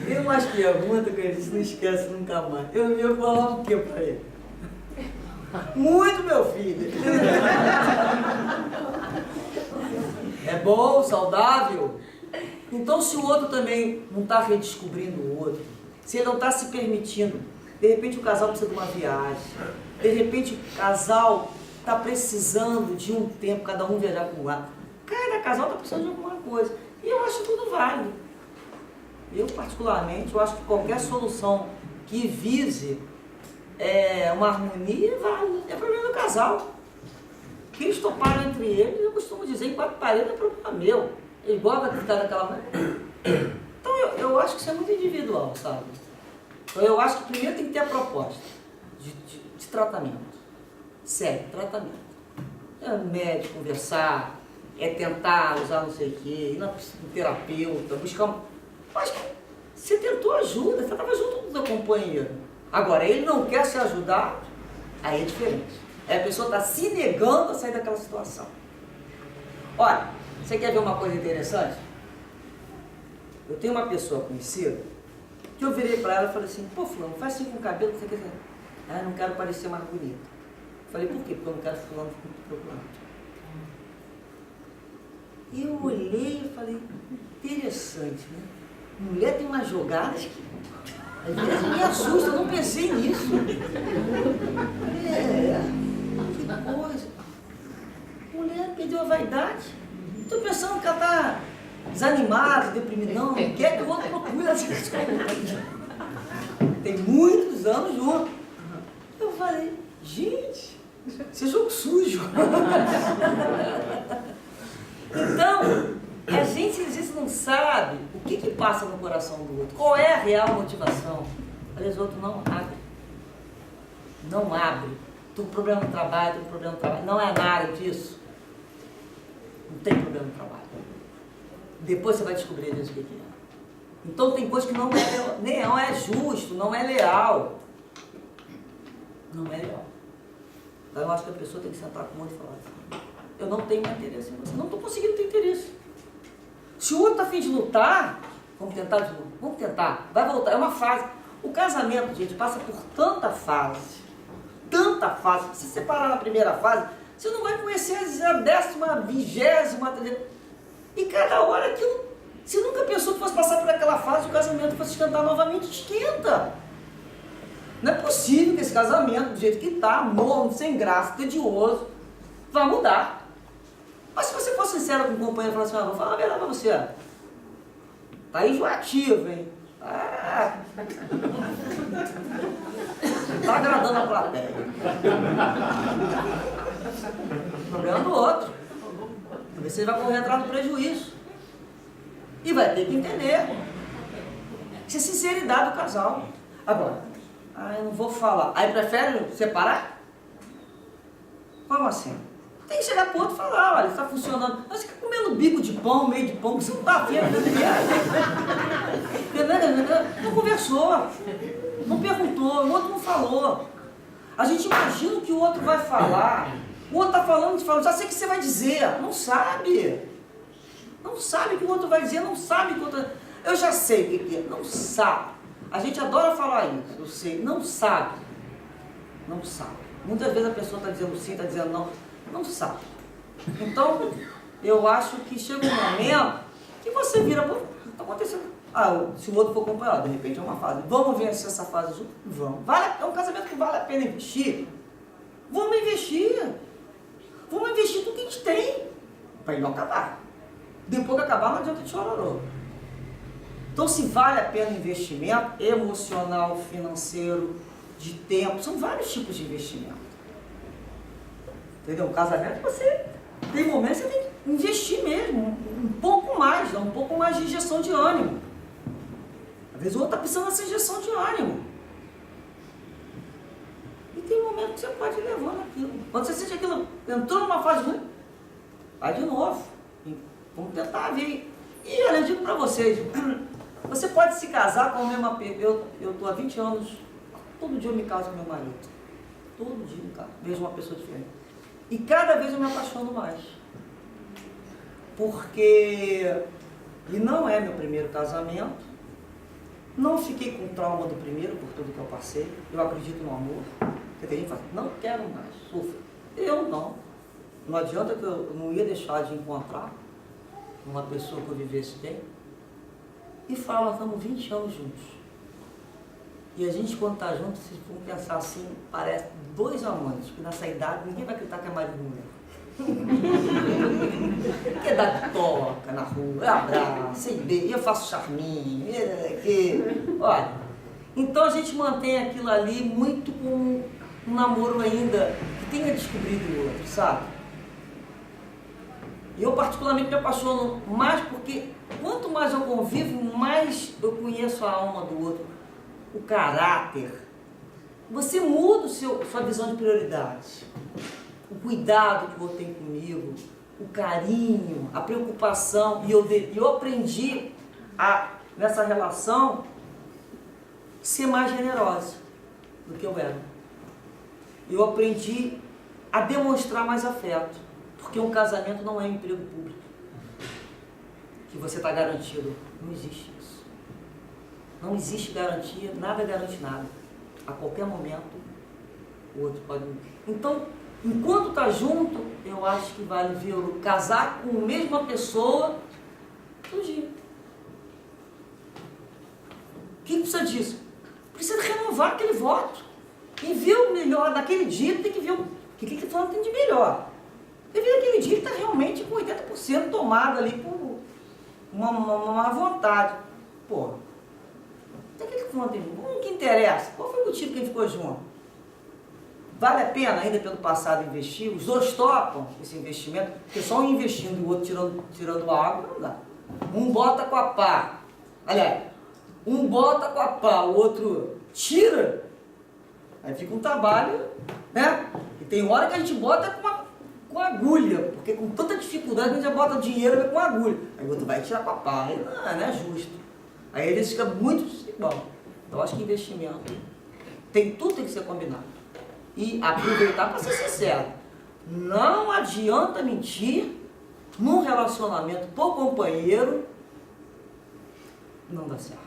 Tem umas perguntas que ele disse, não esquece nunca mais. Eu falava o que para ele? Muito, meu filho. É bom, saudável. Então, se o outro também não está redescobrindo o outro, se ele não está se permitindo, de repente o casal precisa de uma viagem, de repente o casal está precisando de um tempo, cada um viajar para um lado. Cada casal está precisando de alguma coisa. E eu acho tudo válido. Eu, particularmente, eu acho que qualquer solução que vise uma harmonia vale. É problema do casal. Que eles toparam entre eles, eu costumo dizer, em quatro paredes é problema meu. Ele gosta de estar daquela maneira. Então eu acho que isso é muito individual, sabe? Então eu acho que primeiro tem que ter a proposta de tratamento. Sério, tratamento. É médico, conversar, é tentar usar não sei o quê, ir no terapeuta, buscar. Mas você tentou ajuda, você estava junto do seu companheiro. Agora, ele não quer se ajudar, aí é diferente. Aí a pessoa está se negando a sair daquela situação. Olha, você quer ver uma coisa interessante? Eu tenho uma pessoa conhecida que eu virei para ela e falei assim, pô, fulano, faz assim com o cabelo que você quer dizer. Ah, não quero parecer mais bonita. Falei, por quê? Porque eu não quero fulano me procurando. E eu olhei e falei, interessante, né? Mulher tem umas jogadas que às vezes me assusta, eu não pensei nisso. Que coisa. Mulher perdeu a vaidade. Estou pensando que ela está desanimada, deprimida. Não quer que o outro procure essas coisas. Tem muitos anos junto. Eu falei, gente, isso é jogo sujo. Então, a gente às vezes não sabe o que passa no coração do outro, qual é a real motivação. Às vezes o outro não abre. Não abre. Tem um problema no trabalho, tem um problema no trabalho. Não é nada disso. Não tem problema no trabalho. Depois você vai descobrir às vezes o que é. Então tem coisa que não é justo, não é leal. Não é leal. Então eu acho que a pessoa tem que sentar com o outro e falar assim, eu não tenho mais interesse em você. Não estou conseguindo ter interesse. Se o outro está a fim de lutar, vamos tentar de novo. Vamos tentar. Vai voltar. É uma fase. O casamento, gente, passa por tanta fase. Tanta fase. Se você parar na primeira fase, você não vai conhecer a 10ª, 20ª. E cada hora aquilo. Você nunca pensou que fosse passar por aquela fase, o casamento fosse esquentar novamente, esquenta. Não é possível que esse casamento, do jeito que está, morno, sem graça, tedioso, vai mudar. Mas se você for sincero com o companheiro e falar assim, vou falar a verdade pra você, tá enjoativo, hein? Tá agradando a plateia. Problema do outro. Talvez você vai correr atrás do prejuízo. E vai ter que entender. Isso é sinceridade do casal. Agora, eu não vou falar. Aí prefere separar? Como assim? Tem que chegar pro outro e falar, olha, está funcionando. Mas você fica comendo bico de pão, meio de pão, que você não está vendo. Não conversou, não perguntou, o outro não falou. A gente imagina o que o outro vai falar. O outro está falando, te falando, já sei o que você vai dizer. Não sabe. Não sabe o que o outro vai dizer, não sabe o que o outro... Eu já sei o que é, não sabe. A gente adora falar isso, eu sei, não sabe. Não sabe. Muitas vezes a pessoa está dizendo sim, está dizendo não. Não sabe. Então, eu acho que chega um momento que você vira, pô, está acontecendo. Se o outro for acompanhado, de repente é uma fase. Vamos vencer essa fase junto? Vamos. É um casamento que vale a pena investir? Vamos investir. Vamos investir tudo que a gente tem para ele não acabar. Depois que acabar, não adianta de chororô. Então, se vale a pena investimento emocional, financeiro, de tempo, são vários tipos de investimento. Entendeu? Um casamento, você tem momentos que você tem que investir mesmo, um pouco mais, dar um pouco mais de injeção de ânimo. Às vezes o outro está precisando dessa injeção de ânimo. E tem momentos que você pode ir levando aquilo. Quando você sente aquilo, entrou numa fase ruim, vai de novo. Vamos tentar ver. E olha, eu digo para vocês, você pode se casar com a mesma pessoa. Eu estou há 20 anos, todo dia eu me caso com meu marido. Todo dia eu me caso, vejo uma pessoa diferente. E cada vez eu me apaixono mais. Porque, e não é meu primeiro casamento, não fiquei com trauma do primeiro, por tudo que eu passei, eu acredito no amor. Porque tem gente que fala, não quero mais, sofro. Eu não. Não adianta que eu não ia deixar de encontrar uma pessoa que eu vivesse bem. E fala, estamos 20 anos juntos. E a gente, quando está junto, se for pensar assim, parece dois amantes, porque nessa idade ninguém vai acreditar que é marido e mulher. Porque dá toca na rua, eu abraço, eu faço charminho, olha. Então a gente mantém aquilo ali muito com um namoro ainda que tenha descobrido o outro, sabe? E eu particularmente me apaixono mais porque quanto mais eu convivo, mais eu conheço a alma do outro, o caráter. Você muda sua visão de prioridade. O cuidado que o outro tem comigo, o carinho, a preocupação. E eu aprendi nessa relação, ser mais generosa do que eu era. Eu aprendi a demonstrar mais afeto, porque um casamento não é um emprego público, que você está garantido. Não existe isso. Não existe garantia, nada garante nada. A qualquer momento, o outro pode... Então, enquanto está junto, eu acho que vale ver casar com a mesma pessoa todo dia. O que precisa disso? Precisa renovar aquele voto. E ver o melhor daquele dia, tem que ver o que ele tem de melhor. E ver aquele dia que está realmente com 80% tomado ali por uma vontade. Pô, tem aquele que o que interessa? Qual foi o motivo que ele ficou junto? Vale a pena ainda pelo passado investir? Os dois topam esse investimento, porque só um investindo e o outro tirando a água não dá. Um bota com a pá. Aliás, um bota com a pá, o outro tira. Aí fica um trabalho, né? E tem hora que a gente bota com agulha, porque com tanta dificuldade a gente já bota dinheiro com agulha. Aí o outro vai tirar com a pá. Aí não é justo. Aí eles ficam muito desigual. Então eu acho que investimento tudo tem que ser combinado. E aproveitar para ser sincero. Não adianta mentir num relacionamento por companheiro, não dá certo.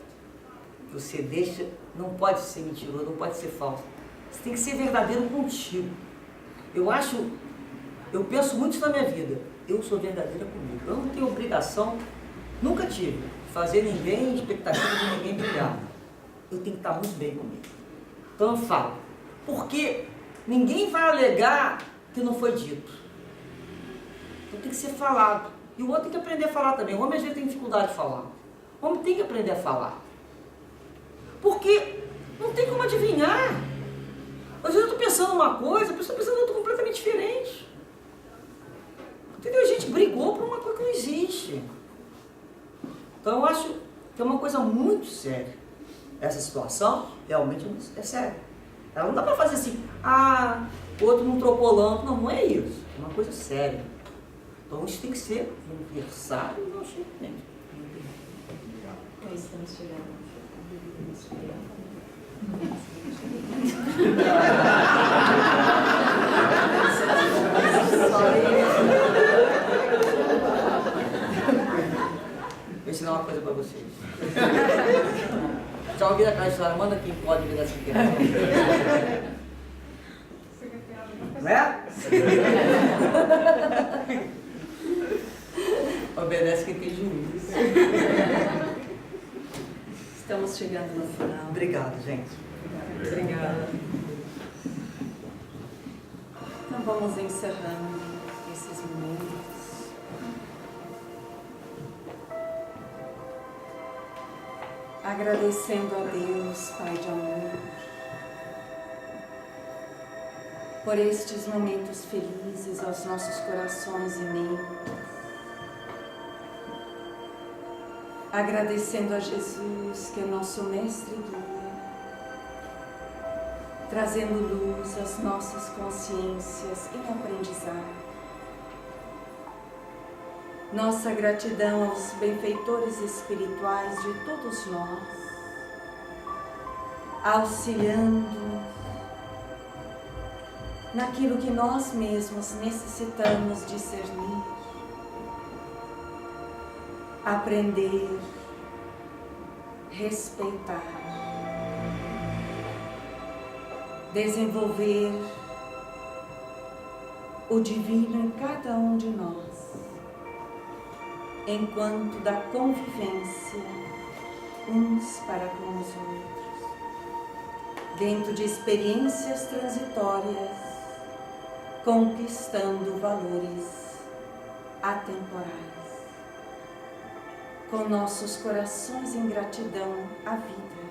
Você deixa, não pode ser mentiroso, não pode ser falso. Você tem que ser verdadeiro contigo. Eu penso muito na minha vida. Eu sou verdadeira comigo. Eu não tenho obrigação, nunca tive, de fazer ninguém, expectativa de ninguém brilhar. Eu tenho que estar muito bem comigo. Então eu falo. Porque ninguém vai alegar que não foi dito. Então tem que ser falado. E o outro tem que aprender a falar também. O homem às vezes tem dificuldade de falar. O homem tem que aprender a falar. Porque não tem como adivinhar. Às vezes eu estou pensando uma coisa, a pessoa está pensando outra completamente diferente. Entendeu? A gente brigou por uma coisa que não existe. Então eu acho que é uma coisa muito séria. Essa situação realmente é séria. Ela não dá para fazer assim, o outro não trocou lâmpada. Não, não é isso. É uma coisa séria. Então isso tem que ser conversado e não simplesmente. Então estamos chegando. Vou ensinar uma coisa para vocês. Já ouviram aquela história? Manda quem pode vir dessa criança. Não é? Obedece quem tem juízo. Estamos chegando no final. Obrigado, gente. Obrigada. Então vamos encerrando esses momentos. Agradecendo a Deus, Pai de amor, por estes momentos felizes aos nossos corações e mentes. Agradecendo a Jesus, que é nosso mestre guia, trazendo luz às nossas consciências em aprendizado. Nossa gratidão aos benfeitores espirituais de todos nós, auxiliando naquilo que nós mesmos necessitamos discernir, aprender, respeitar, desenvolver o divino em cada um de nós, enquanto da convivência uns para com os outros, dentro de experiências transitórias, conquistando valores atemporais, com nossos corações em gratidão à vida,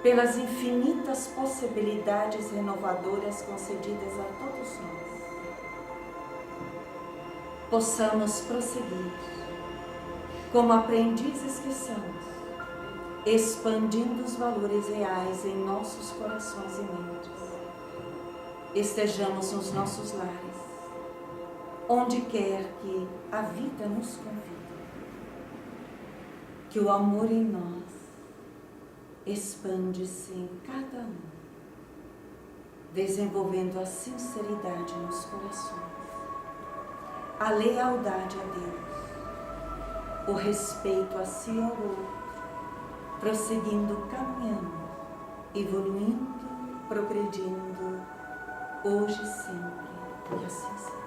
pelas infinitas possibilidades renovadoras concedidas a todos nós. Possamos prosseguir, como aprendizes que somos, expandindo os valores reais em nossos corações e mentes. Estejamos nos nossos lares, onde quer que a vida nos convide. Que o amor em nós expande-se em cada um, desenvolvendo a sinceridade nos corações, a lealdade a Deus, o respeito a si e ao outro, prosseguindo, caminhando, evoluindo, progredindo, hoje e sempre. Que assim seja.